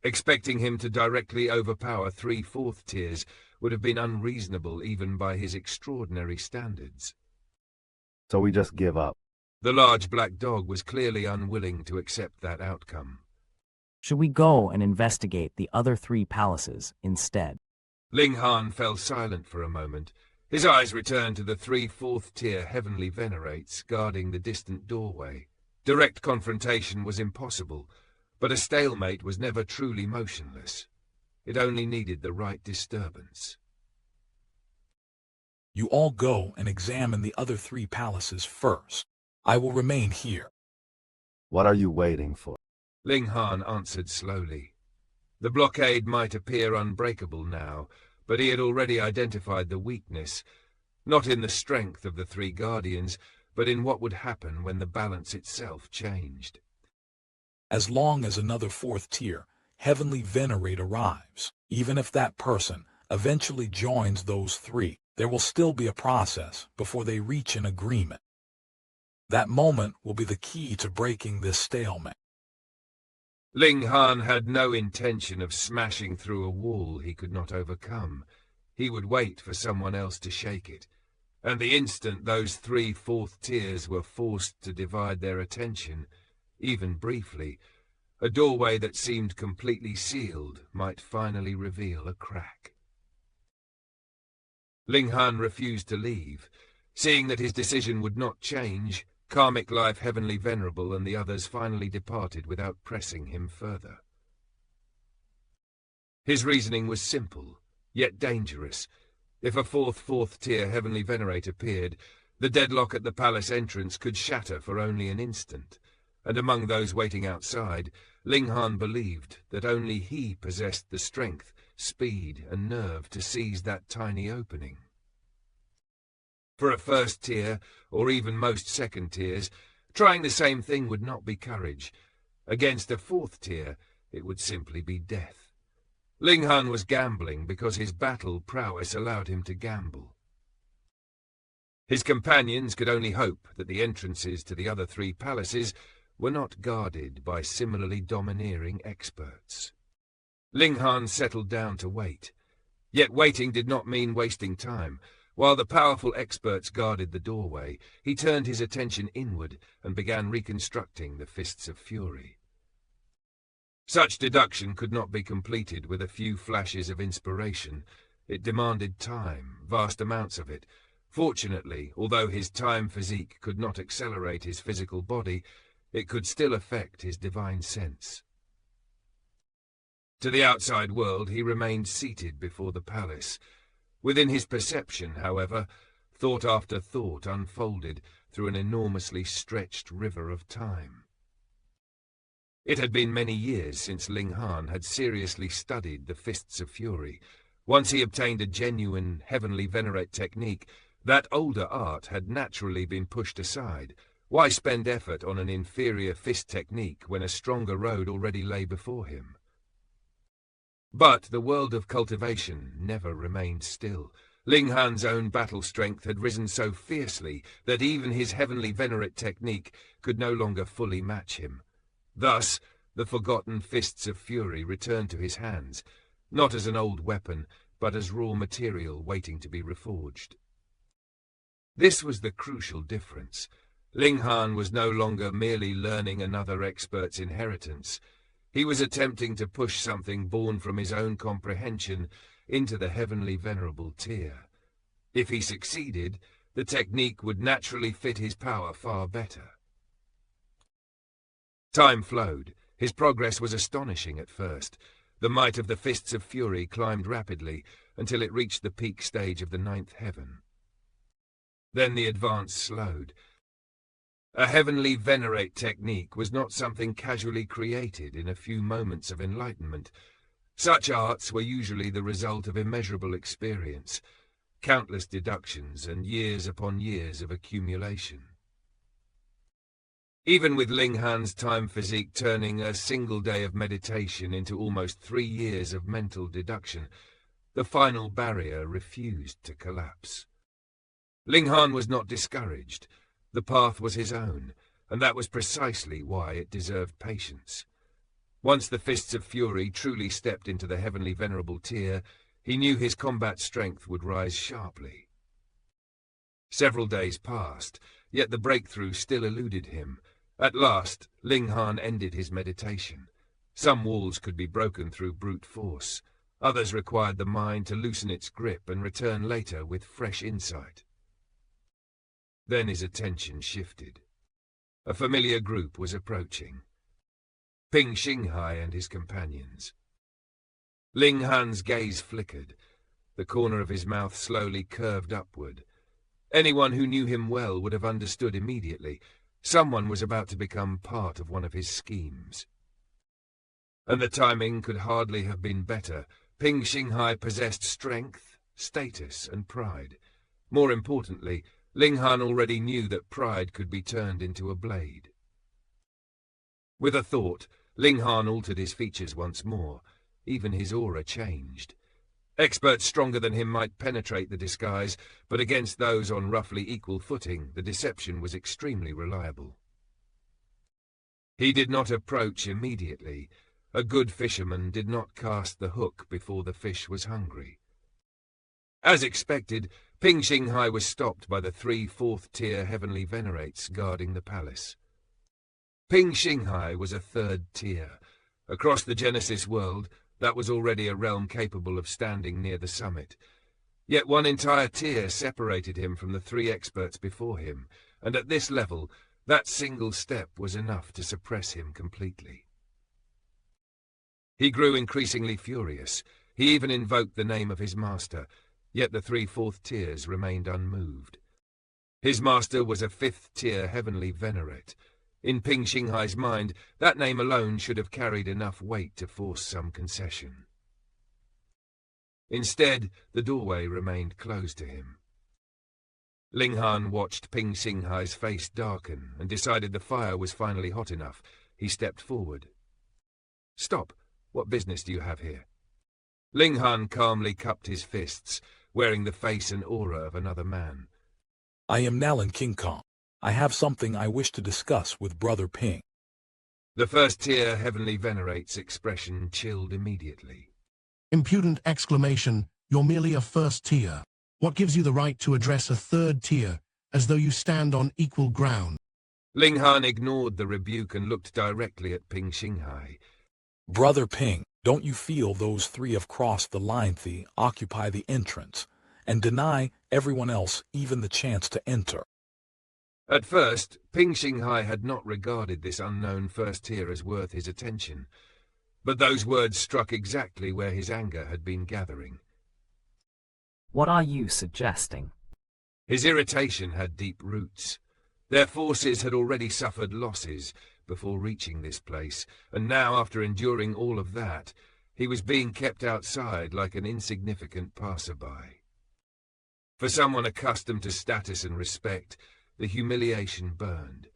Expecting him to directly overpower 3 fourth tiers would have been unreasonable even by his extraordinary standards. So we just give up. The large black dog was clearly unwilling to accept that outcome. Should we go and investigate the other 3 palaces instead? Ling Han fell silent for a moment. His eyes returned to the 3 fourth-tier Heavenly Venerates guarding the distant doorway. Direct confrontation was impossible, but a stalemate was never truly motionless. It only needed the right disturbance. You all go and examine the other 3 palaces first. I will remain here. What are you waiting for? Ling Han answered slowly. The blockade might appear unbreakable now, but he had already identified the weakness, not in the strength of the 3 guardians, but in what would happen when the balance itself changed. As long as another 4th tier Heavenly Venerate arrives, even if that person eventually joins those 3, there will still be a process before they reach an agreement. That moment will be the key to breaking this stalemate. Ling Han had no intention of smashing through a wall he could not overcome. He would wait for someone else to shake it, and the instant those 3 fourth tiers were forced to divide their attention, even briefly, a doorway that seemed completely sealed might finally reveal a crack. Ling Han refused to leave. Seeing that his decision would not change, Karmic Life Heavenly Venerable and the others finally departed without pressing him further. His reasoning was simple, yet dangerous. If a fourth tier Heavenly Venerate appeared, the deadlock at the palace entrance could shatter for only an instant, and among those waiting outside, Ling Han believed that only he possessed the strength, speed, and nerve to seize that tiny opening. For a first tier, or even most second tiers, trying the same thing would not be courage. Against a 4th tier, it would simply be death. Ling Han was gambling because his battle prowess allowed him to gamble. His companions could only hope that the entrances to the other 3 palaces were not guarded by similarly domineering experts. Ling Han settled down to wait. Yet waiting did not mean wasting time. While the powerful experts guarded the doorway, he turned his attention inward and began reconstructing the Fists of Fury. Such deduction could not be completed with a few flashes of inspiration. It demanded time, vast amounts of it. Fortunately, although his time physique could not accelerate his physical body, it could still affect his divine sense. To the outside world, he remained seated before the palace. Within his perception, however, thought after thought unfolded through an enormously stretched river of time. It had been many years since Ling Han had seriously studied the Fists of Fury. Once he obtained a genuine Heavenly Venerate technique, that older art had naturally been pushed aside. Why spend effort on an inferior fist technique when a stronger road already lay before him? But the world of cultivation never remained still. Ling Han's own battle strength had risen so fiercely that even his Heavenly Venerate technique could no longer fully match him. Thus, the forgotten Fists of Fury returned to his hands, not as an old weapon, but as raw material waiting to be reforged. This was the crucial difference. Ling Han was no longer merely learning another expert's inheritance. He was attempting to push something born from his own comprehension into the Heavenly Venerable tier. If he succeeded, the technique would naturally fit his power far better. Time flowed. His progress was astonishing at first. The might of the Fists of Fury climbed rapidly until it reached the peak stage of the 9th heaven. Then the advance slowed. A heavenly venerate technique was not something casually created in a few moments of enlightenment. Such arts were usually the result of immeasurable experience, countless deductions, and years upon years of accumulation. Even with Ling Han's time physique turning a single day of meditation into almost 3 years of mental deduction, the final barrier refused to collapse. Ling Han was not discouraged. The path was his own, and that was precisely why it deserved patience. Once the fists of fury truly stepped into the heavenly venerable tier, he knew his combat strength would rise sharply. Several days passed, yet the breakthrough still eluded him. At last, Ling Han ended his meditation. Some walls could be broken through brute force. Others required the mind to loosen its grip and return later with fresh insight. Then his attention shifted. A familiar group was approaching. Ping Xinghai and his companions. Ling Han's gaze flickered. The corner of his mouth slowly curved upward. Anyone who knew him well would have understood immediately. Someone was about to become part of one of his schemes. And the timing could hardly have been better. Ping Xinghai possessed strength, status, and pride. More importantly, Ling Han already knew that pride could be turned into a blade. With a thought, Ling Han altered his features once more. Even his aura changed. Experts stronger than him might penetrate the disguise, but against those on roughly equal footing, the deception was extremely reliable. He did not approach immediately. A good fisherman did not cast the hook before the fish was hungry. As expected, Ping Xinghai was stopped by the 3 fourth-tier heavenly venerates guarding the palace. Ping Xinghai was a 3rd tier. Across the Genesis world, that was already a realm capable of standing near the summit. Yet one entire tier separated him from the 3 experts before him, and at this level, that single step was enough to suppress him completely. He grew increasingly furious. He even invoked the name of his master, yet the 3 fourth tiers remained unmoved. His master was a 5th-tier heavenly venerate. In Ping Xinghai's mind, that name alone should have carried enough weight to force some concession. Instead, the doorway remained closed to him. Ling Han watched Ping Xinghai's face darken and decided the fire was finally hot enough. He stepped forward. "Stop! What business do you have here?" Ling Han calmly cupped his fists, wearing the face and aura of another man. I am Nalan King Kong. I have something I wish to discuss with Brother Ping. The 1st-tier heavenly venerate's expression chilled immediately. Impudent exclamation, you're merely a 1st tier. What gives you the right to address a 3rd tier, as though you stand on equal ground? Ling Han ignored the rebuke and looked directly at Ping Xinghai. Brother Ping, don't you feel those 3 have crossed the line? They occupy the entrance, and deny everyone else even the chance to enter. At first, Ping Xinghai had not regarded this unknown 1st tier as worth his attention, but those words struck exactly where his anger had been gathering. What are you suggesting? His irritation had deep roots. Their forces had already suffered losses before reaching this place, and now, after enduring all of that, he was being kept outside like an insignificant passerby. For someone accustomed to status and respect, the humiliation burned.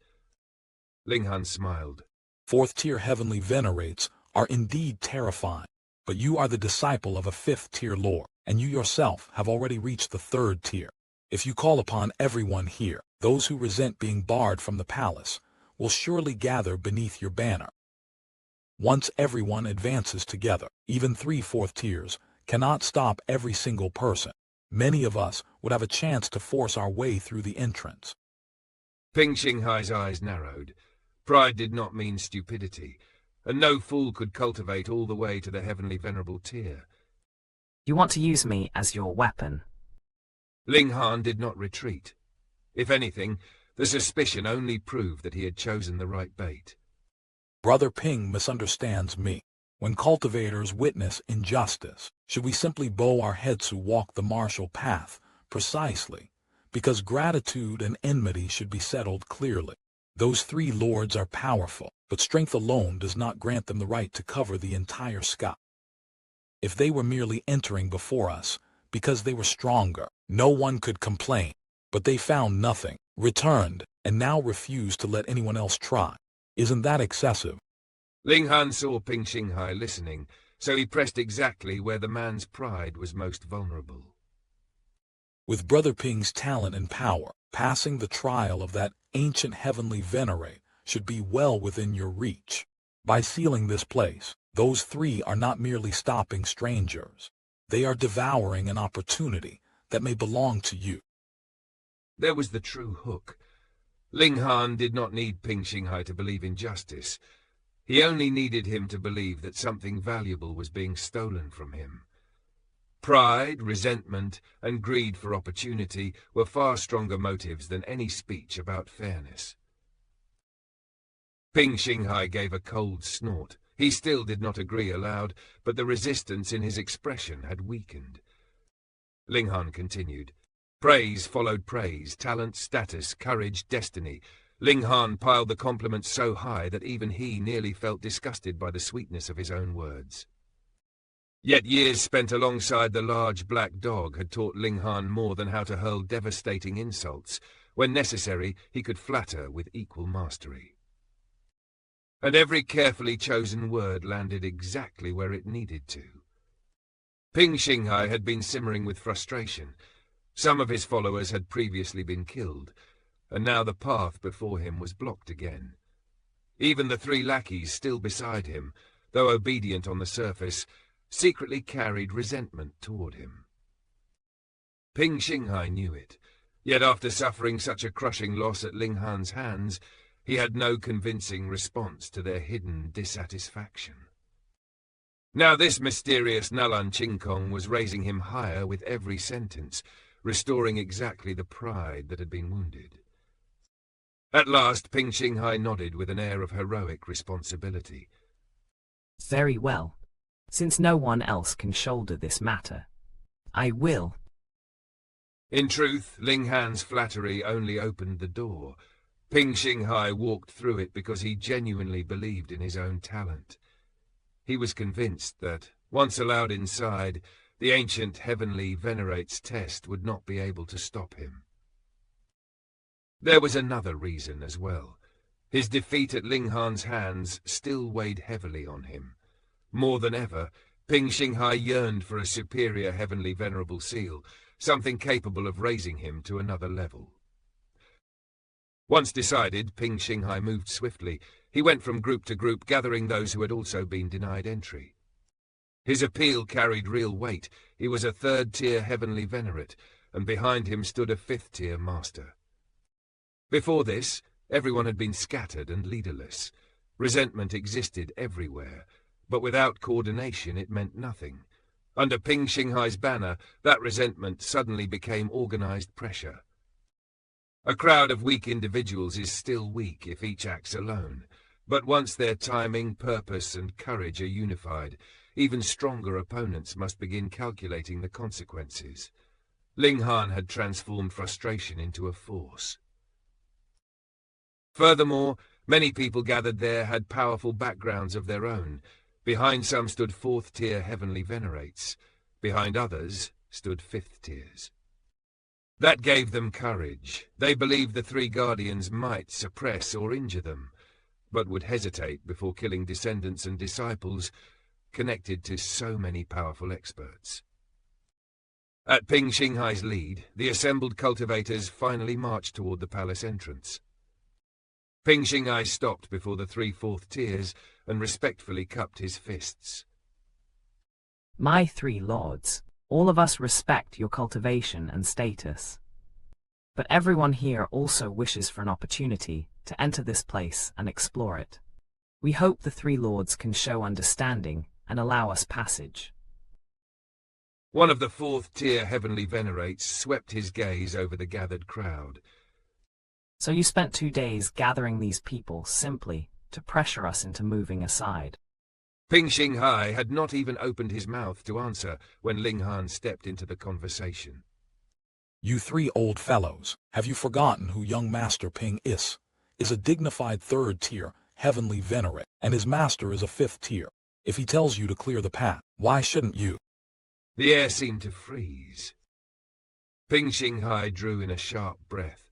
Ling Han smiled. 4th-tier heavenly venerates are indeed terrifying, but you are the disciple of a 5th-tier lord, and you yourself have already reached the 3rd tier. If you call upon everyone here, those who resent being barred from the palace will surely gather beneath your banner. Once everyone advances together, even 3 4th tiers cannot stop every single person. Many of us would have a chance to force our way through the entrance. Ping Xinghai's eyes narrowed. Pride did not mean stupidity, and no fool could cultivate all the way to the heavenly venerable tier. You want to use me as your weapon? Ling Han did not retreat. If anything, the suspicion only proved that he had chosen the right bait. Brother Ping misunderstands me. When cultivators witness injustice, should we simply bow our heads to walk the martial path? Precisely, because gratitude and enmity should be settled clearly. Those three lords are powerful, but strength alone does not grant them the right to cover the entire sky. If they were merely entering before us, because they were stronger, no one could complain. But they found nothing, returned, and now refuse to let anyone else try. Isn't that excessive? Ling Han saw Ping Xinghai listening, so he pressed exactly where the man's pride was most vulnerable. With Brother Ping's talent and power, passing the trial of that ancient heavenly venerate should be well within your reach. By sealing this place, those three are not merely stopping strangers. They are devouring an opportunity that may belong to you. There was the true hook. Ling Han did not need Ping Xinghai to believe in justice. He only needed him to believe that something valuable was being stolen from him. Pride, resentment, and greed for opportunity were far stronger motives than any speech about fairness. Ping Xinghai gave a cold snort. He still did not agree aloud, but the resistance in his expression had weakened. Ling Han continued. Praise followed praise, talent, status, courage, destiny. Ling Han piled the compliments so high that even he nearly felt disgusted by the sweetness of his own words. Yet years spent alongside the large black dog had taught Ling Han more than how to hurl devastating insults. When necessary, he could flatter with equal mastery. And every carefully chosen word landed exactly where it needed to. Ping Xinghai had been simmering with frustration. Some of his followers had previously been killed, and now the path before him was blocked again. Even the three lackeys still beside him, though obedient on the surface, secretly carried resentment toward him. Ping Xinghai knew it, yet after suffering such a crushing loss at Ling Han's hands, he had no convincing response to their hidden dissatisfaction. Now this mysterious Nalan Chingkong was raising him higher with every sentence, restoring exactly the pride that had been wounded. At last Ping Xinghai nodded with an air of heroic responsibility. Very well. Since no one else can shoulder this matter, I will. In truth, Ling Han's flattery only opened the door. Ping Xinghai walked through it because he genuinely believed in his own talent. He was convinced that, once allowed inside, the ancient heavenly venerates test would not be able to stop him. There was another reason as well. His defeat at Ling Han's hands still weighed heavily on him. More than ever, Ping Xinghai yearned for a superior heavenly venerable seal, something capable of raising him to another level. Once decided, Ping Xinghai moved swiftly. He went from group to group, gathering those who had also been denied entry. His appeal carried real weight. He was a third-tier heavenly venerate, and behind him stood a fifth-tier master. Before this, everyone had been scattered and leaderless. Resentment existed everywhere, but without coordination it meant nothing. Under Ping Xinghai's banner, that resentment suddenly became organized pressure. A crowd of weak individuals is still weak if each acts alone, but once their timing, purpose, and courage are unified, even stronger opponents must begin calculating the consequences. Ling Han had transformed frustration into a force. Furthermore, many people gathered there had powerful backgrounds of their own. Behind some stood fourth-tier heavenly venerates. Behind others stood fifth tiers. That gave them courage. They believed the three guardians might suppress or injure them, but would hesitate before killing descendants and disciples connected to so many powerful experts. At Ping Xinghai's lead, the assembled cultivators finally marched toward the palace entrance. Ping Xinghai stopped before the three fourth tiers and respectfully cupped his fists. My three lords, all of us respect your cultivation and status. But everyone here also wishes for an opportunity to enter this place and explore it. We hope the three lords can show understanding and allow us passage. One of the fourth-tier heavenly venerates swept his gaze over the gathered crowd. So you spent 2 days gathering these people simply to pressure us into moving aside. Ping Xinghai had not even opened his mouth to answer when Ling Han stepped into the conversation. You three old fellows, have you forgotten who young Master Ping is? is a dignified 3rd Tier Heavenly Venerate, and his master is a 5th Tier. If he tells you to clear the path, why shouldn't you? The air seemed to freeze. Ping Xinghai drew in a sharp breath.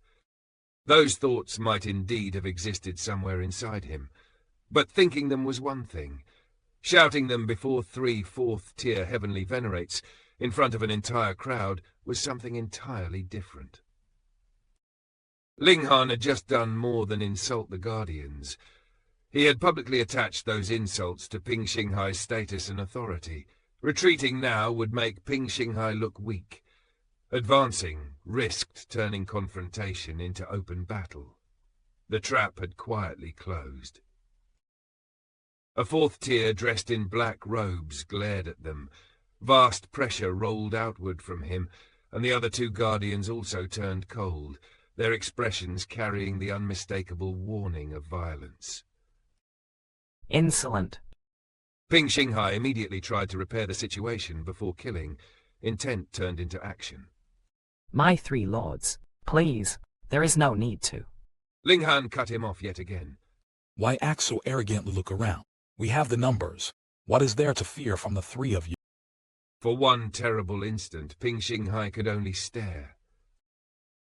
Those thoughts might indeed have existed somewhere inside him, but thinking them was one thing. Shouting them before 3 4th-tier Heavenly Venerates in front of an entire crowd was something entirely different. Ling Han had just done more than insult the Guardians. He had publicly attached those insults to Ping Xinghai's status and authority. Retreating now would make Ping Xinghai look weak. Advancing risked turning confrontation into open battle. The trap had quietly closed. A 4th tier dressed in black robes glared at them. Vast pressure rolled outward from him, and the other 2 guardians also turned cold, their expressions carrying the unmistakable warning of violence. Insolent. Ping Xinghai immediately tried to repair the situation before killing. Intent turned into action. My 3 lords, please, there is no need to. Ling Han cut him off yet again. Why act so arrogantly? Look around. We have the numbers. What is there to fear from the 3 of you? For one terrible instant, Ping Xinghai could only stare.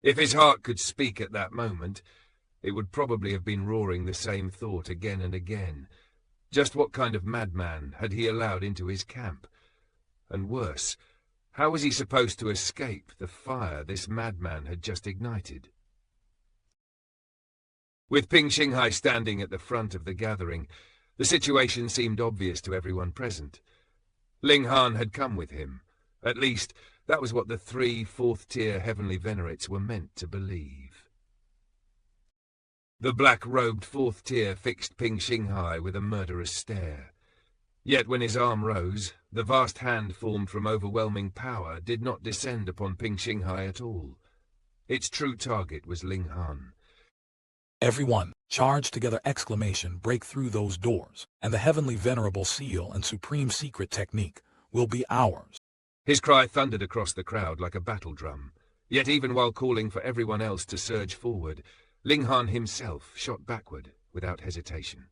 If his heart could speak at that moment, it would probably have been roaring the same thought again and again. Just what kind of madman had he allowed into his camp? And worse, how was he supposed to escape the fire this madman had just ignited? With Ping Xinghai standing at the front of the gathering, the situation seemed obvious to everyone present. Ling Han had come with him. At least, that was what the 3 4th-tier Heavenly Venerates were meant to believe. The black-robed 4th tier fixed Ping Xinghai with a murderous stare. Yet when his arm rose, the vast hand formed from overwhelming power did not descend upon Ping Xinghai at all. Its true target was Ling Han. Everyone, charge together! Break through those doors, and the Heavenly Venerable Seal and Supreme Secret Technique will be ours. His cry thundered across the crowd like a battle drum. Yet even while calling for everyone else to surge forward, Ling Han himself shot backward without hesitation.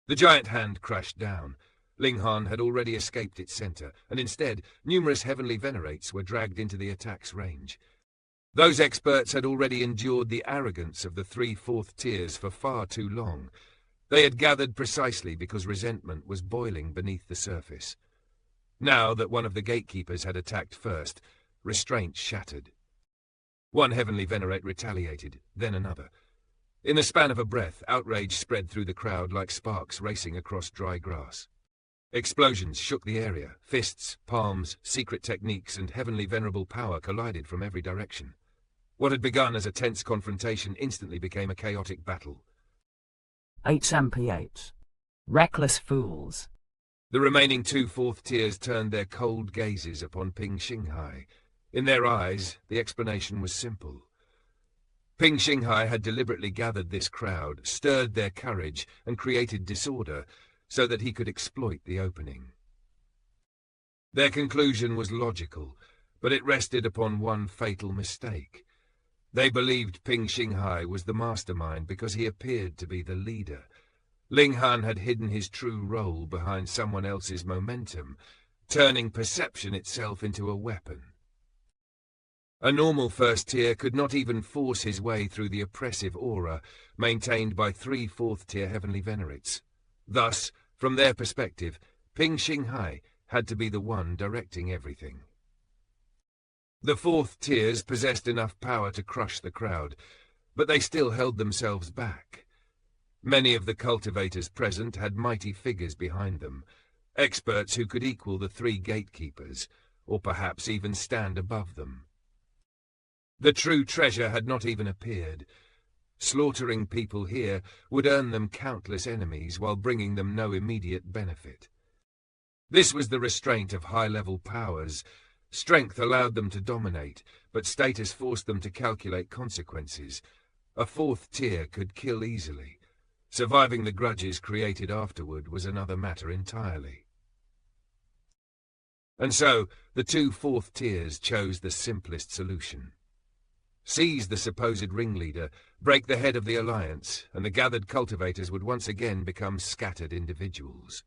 The giant hand crashed down. Ling Han had already escaped its center, and instead, numerous Heavenly Venerates were dragged into the attack's range. Those experts had already endured the arrogance of the 3 4th tiers for far too long. They had gathered precisely because resentment was boiling beneath the surface. Now that one of the gatekeepers had attacked first, restraint shattered. One Heavenly Venerate retaliated, then another. In the span of a breath, outrage spread through the crowd like sparks racing across dry grass. Explosions shook the area. Fists, palms, secret techniques, and Heavenly Venerable power collided from every direction. What had begun as a tense confrontation instantly became a chaotic battle. HMP8. Reckless fools. The remaining 2 4th tiers turned their cold gazes upon Ping Xinghai. In their eyes, the explanation was simple. Ping Xinghai had deliberately gathered this crowd, stirred their courage, and created disorder so that he could exploit the opening. Their conclusion was logical, but it rested upon one fatal mistake. They believed Ping Xinghai was the mastermind because he appeared to be the leader. Ling Han had hidden his true role behind someone else's momentum, turning perception itself into a weapon. A normal 1st tier could not even force his way through the oppressive aura maintained by 3 4th tier Heavenly Venerates. Thus, from their perspective, Ping Xinghai had to be the one directing everything. The 4th tiers possessed enough power to crush the crowd, but they still held themselves back. Many of the cultivators present had mighty figures behind them, experts who could equal the 3 gatekeepers, or perhaps even stand above them. The true treasure had not even appeared. Slaughtering people here would earn them countless enemies while bringing them no immediate benefit. This was the restraint of high-level powers. Strength allowed them to dominate, but status forced them to calculate consequences. A 4th tier could kill easily. Surviving the grudges created afterward was another matter entirely. And so, the 2 4th tiers chose the simplest solution. seize the supposed ringleader, break the head of the alliance, and the gathered cultivators would once again become scattered individuals.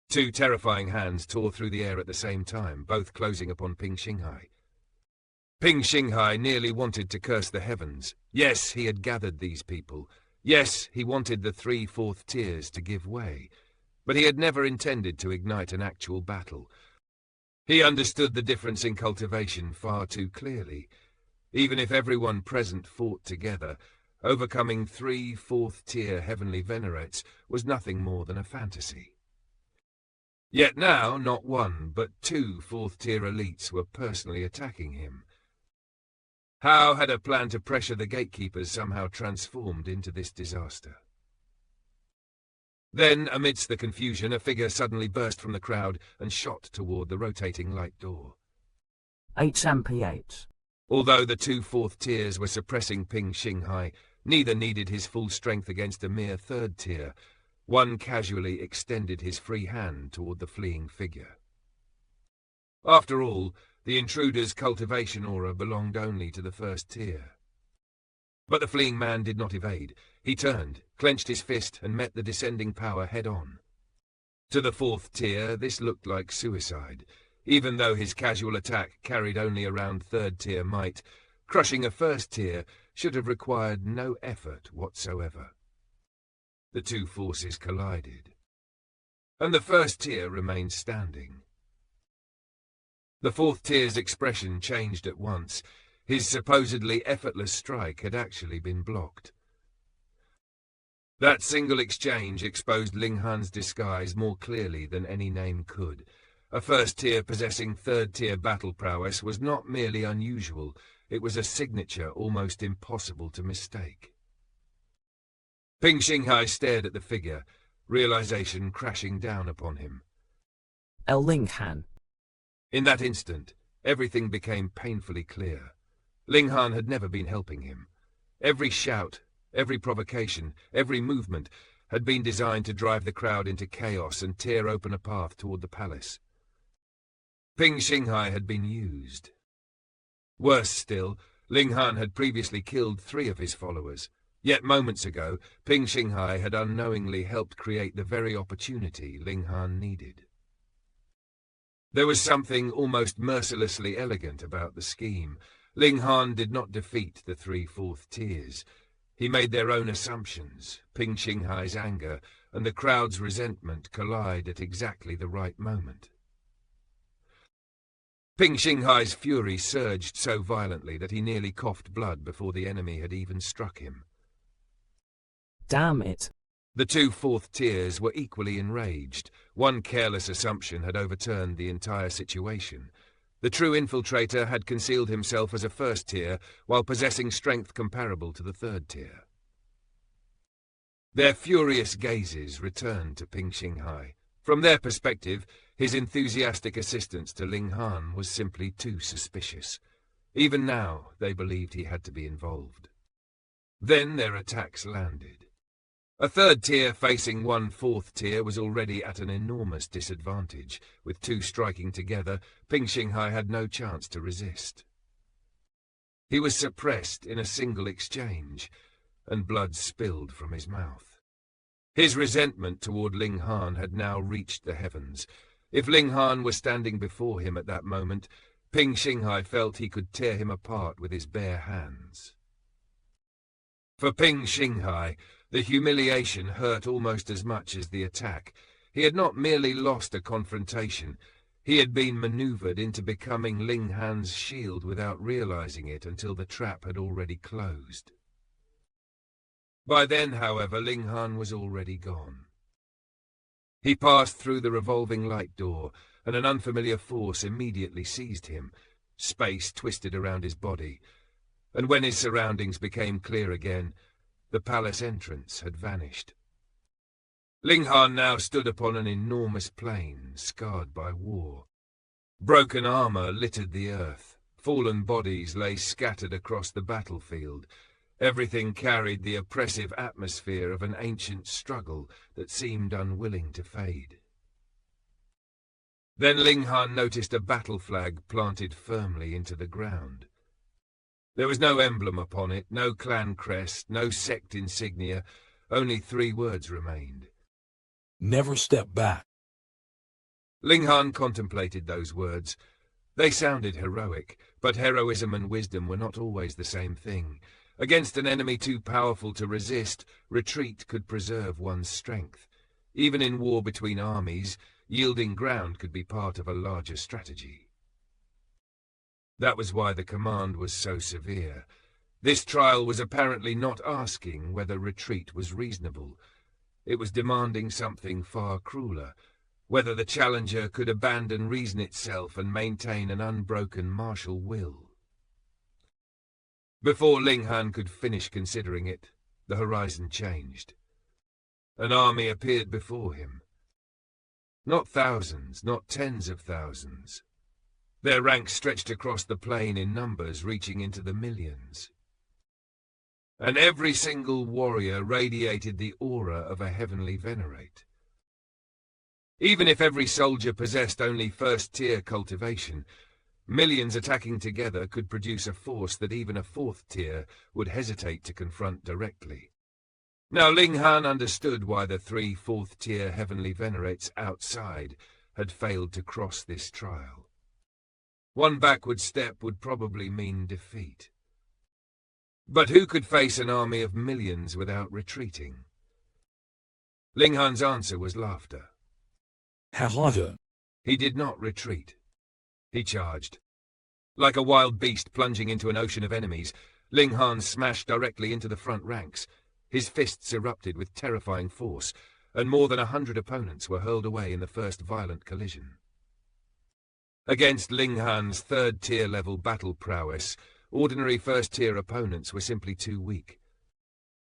Two terrifying hands tore through the air at the same time, both closing upon Ping Xinghai. Ping Xinghai nearly wanted to curse the heavens. Yes, he had gathered these people. Yes, he wanted the 3 fourth tiers to give way. But he had never intended to ignite an actual battle. He understood the difference in cultivation far too clearly. Even if everyone present fought together, overcoming 3 fourth tier Heavenly Venerates was nothing more than a fantasy. Yet now, not 1, but 2 fourth tier elites were personally attacking him. How had a plan to pressure the gatekeepers somehow transformed into this disaster? Then, amidst the confusion, a figure suddenly burst from the crowd and shot toward the rotating light door. HMP8. Although the 2 fourth tiers were suppressing Ping Xinghai, neither needed his full strength against a mere 3rd tier. One casually extended his free hand toward the fleeing figure. After all, the intruder's cultivation aura belonged only to the 1st tier. But the fleeing man did not evade. He turned, clenched his fist, and met the descending power head-on. To the 4th tier, this looked like suicide. Even though his casual attack carried only around 3rd tier might, crushing a 1st tier should have required no effort whatsoever. The two forces collided, and the 1st tier remained standing. The 4th tier's expression changed at once. His supposedly effortless strike had actually been blocked. That single exchange exposed Ling Han's disguise more clearly than any name could. A 1st tier possessing 3rd tier battle prowess was not merely unusual, it was a signature almost impossible to mistake. Ping Xinghai stared at the figure, realization crashing down upon him. Ling Han. In that instant, everything became painfully clear. Ling Han had never been helping him. Every shout, every provocation, every movement had been designed to drive the crowd into chaos and tear open a path toward the palace. Ping Xinghai had been used. Worse still, Ling Han had previously killed 3 of his followers. Yet moments ago, Ping Xinghai had unknowingly helped create the very opportunity Ling Han needed. There was something almost mercilessly elegant about the scheme. Ling Han did not defeat the 3 fourth tiers. He made their own assumptions. Ping Xinghai's anger and the crowd's resentment collide at exactly the right moment. Ping Xinghai's fury surged so violently that he nearly coughed blood before the enemy had even struck him. Damn it. The 2 fourth tiers were equally enraged. One careless assumption had overturned the entire situation. The true infiltrator had concealed himself as a 1st tier while possessing strength comparable to the 3rd tier. Their furious gazes returned to Ping Xinghai. From their perspective, his enthusiastic assistance to Ling Han was simply too suspicious. Even now, they believed he had to be involved. Then their attacks landed. A 3rd tier facing 1 fourth tier was already at an enormous disadvantage. With 2 striking together, Ping Xinghai had no chance to resist. He was suppressed in a single exchange, and blood spilled from his mouth. His resentment toward Ling Han had now reached the heavens. If Ling Han were standing before him at that moment, Ping Xinghai felt he could tear him apart with his bare hands. For Ping Xinghai, the humiliation hurt almost as much as the attack. He had not merely lost a confrontation, he had been maneuvered into becoming Ling Han's shield without realizing it until the trap had already closed. By then, however, Ling Han was already gone. He passed through the revolving light door, and an unfamiliar force immediately seized him. Space twisted around his body, and when his surroundings became clear again, the palace entrance had vanished. Ling Han now stood upon an enormous plain, scarred by war. Broken armor littered the earth. Fallen bodies lay scattered across the battlefield. Everything carried the oppressive atmosphere of an ancient struggle that seemed unwilling to fade. Then Ling Han noticed a battle flag planted firmly into the ground. There was no emblem upon it, no clan crest, no sect insignia, only 3 words remained. Never step back. Ling Han contemplated those words. They sounded heroic, but heroism and wisdom were not always the same thing. Against an enemy too powerful to resist, retreat could preserve one's strength. Even in war between armies, yielding ground could be part of a larger strategy. That was why the command was so severe. This trial was apparently not asking whether retreat was reasonable. It was demanding something far crueler, whether the challenger could abandon reason itself and maintain an unbroken martial will. Before Ling Han could finish considering it, the horizon changed. An army appeared before him. Not thousands, not tens of thousands. Their ranks stretched across the plain in numbers reaching into the millions. And every single warrior radiated the aura of a heavenly venerate. Even if every soldier possessed only first-tier cultivation, millions attacking together could produce a force that even a 4th tier would hesitate to confront directly. Now Ling Han understood why the 3 4th-tier heavenly venerates outside had failed to cross this trial. One backward step would probably mean defeat. But who could face an army of millions without retreating? Ling Han's answer was laughter. Harada. He did not retreat. He charged. Like a wild beast plunging into an ocean of enemies, Ling Han smashed directly into the front ranks. His fists erupted with terrifying force, and more than 100 opponents were hurled away in the first violent collision. Against Ling Han's 3rd-tier level battle prowess, ordinary 1st-tier opponents were simply too weak.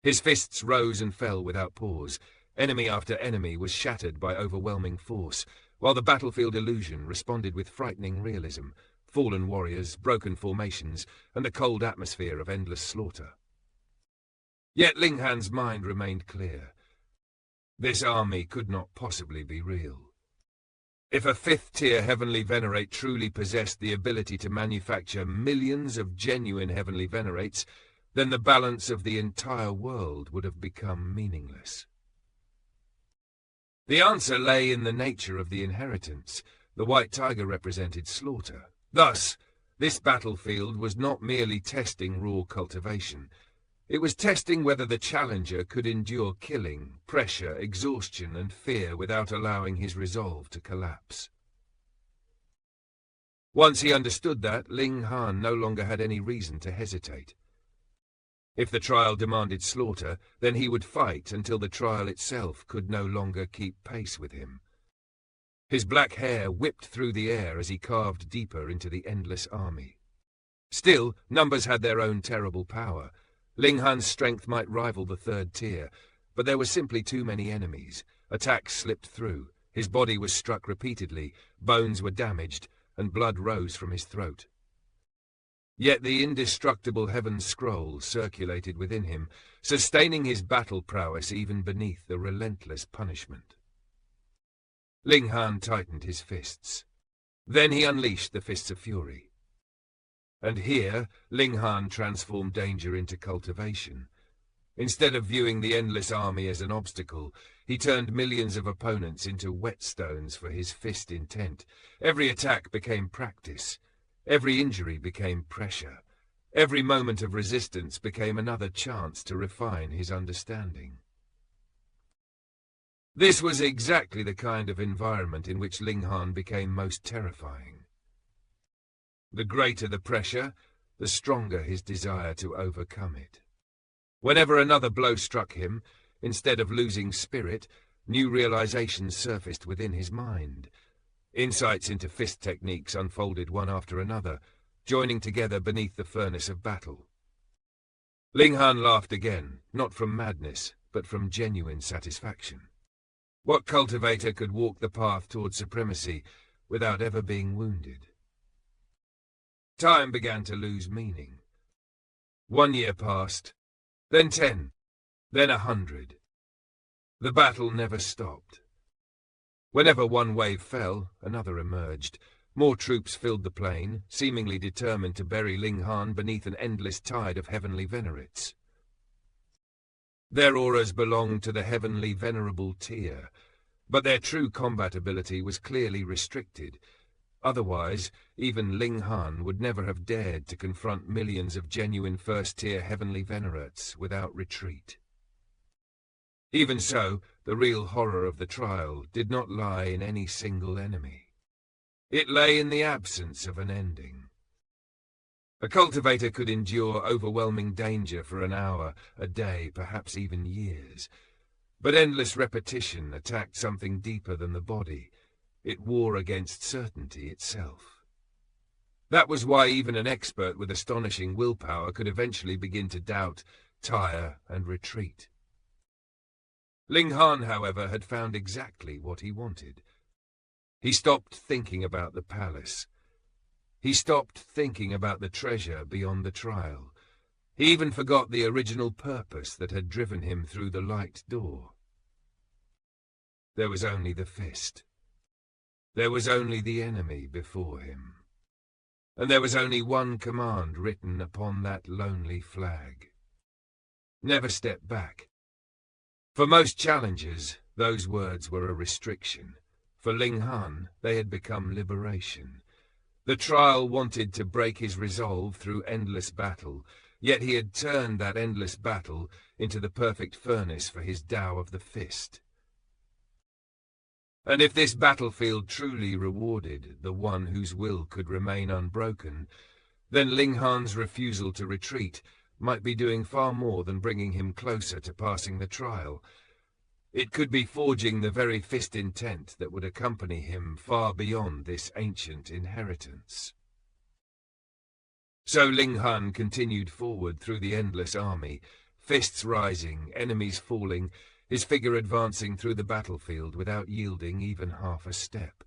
His fists rose and fell without pause. Enemy after enemy was shattered by overwhelming force, while the battlefield illusion responded with frightening realism, fallen warriors, broken formations, and the cold atmosphere of endless slaughter. Yet Ling Han's mind remained clear. This army could not possibly be real. If a 5th-tier heavenly venerate truly possessed the ability to manufacture millions of genuine heavenly venerates, then the balance of the entire world would have become meaningless. The answer lay in the nature of the inheritance. The white tiger represented slaughter. Thus, this battlefield was not merely testing raw cultivation. It was testing whether the challenger could endure killing, pressure, exhaustion, and fear without allowing his resolve to collapse. Once he understood that, Ling Han no longer had any reason to hesitate. If the trial demanded slaughter, then he would fight until the trial itself could no longer keep pace with him. His black hair whipped through the air as he carved deeper into the endless army. Still, numbers had their own terrible power. Ling Han's strength might rival the 3rd tier, but there were simply too many enemies. Attacks slipped through, his body was struck repeatedly, bones were damaged, and blood rose from his throat. Yet the indestructible Heaven Scroll circulated within him, sustaining his battle prowess even beneath the relentless punishment. Ling Han tightened his fists. Then he unleashed the Fists of Fury. And here, Ling Han transformed danger into cultivation. Instead of viewing the endless army as an obstacle, he turned millions of opponents into whetstones for his fist intent. Every attack became practice. Every injury became pressure. Every moment of resistance became another chance to refine his understanding. This was exactly the kind of environment in which Ling Han became most terrifying. The greater the pressure, the stronger his desire to overcome it. Whenever another blow struck him, instead of losing spirit, new realizations surfaced within his mind. Insights into fist techniques unfolded one after another, joining together beneath the furnace of battle. Ling Han laughed again, not from madness, but from genuine satisfaction. What cultivator could walk the path toward supremacy without ever being wounded? Time began to lose meaning. 1 year passed, then 10, then 100. The battle never stopped. Whenever one wave fell, another emerged. More troops filled the plain, seemingly determined to bury Ling Han beneath an endless tide of heavenly venerates. Their auras belonged to the heavenly venerable tier, but their true combat ability was clearly restricted. Otherwise, even Ling Han would never have dared to confront millions of genuine first-tier heavenly venerates without retreat. Even so, the real horror of the trial did not lie in any single enemy. It lay in the absence of an ending. A cultivator could endure overwhelming danger for an hour, a day, perhaps even years. But endless repetition attacked something deeper than the body. It wore against certainty itself. That was why even an expert with astonishing willpower could eventually begin to doubt, tire, and retreat. Ling Han, however, had found exactly what he wanted. He stopped thinking about the palace. He stopped thinking about the treasure beyond the trial. He even forgot the original purpose that had driven him through the light door. There was only the fist. There was only the enemy before him. And there was only one command written upon that lonely flag. Never step back. For most challengers, those words were a restriction. For Ling Han, they had become liberation. The trial wanted to break his resolve through endless battle, yet he had turned that endless battle into the perfect furnace for his Tao of the Fist. And if this battlefield truly rewarded the one whose will could remain unbroken, then Ling Han's refusal to retreat might be doing far more than bringing him closer to passing the trial. It could be forging the very fist intent that would accompany him far beyond this ancient inheritance. So Ling Han continued forward through the endless army, fists rising, enemies falling, his figure advancing through the battlefield without yielding even half a step.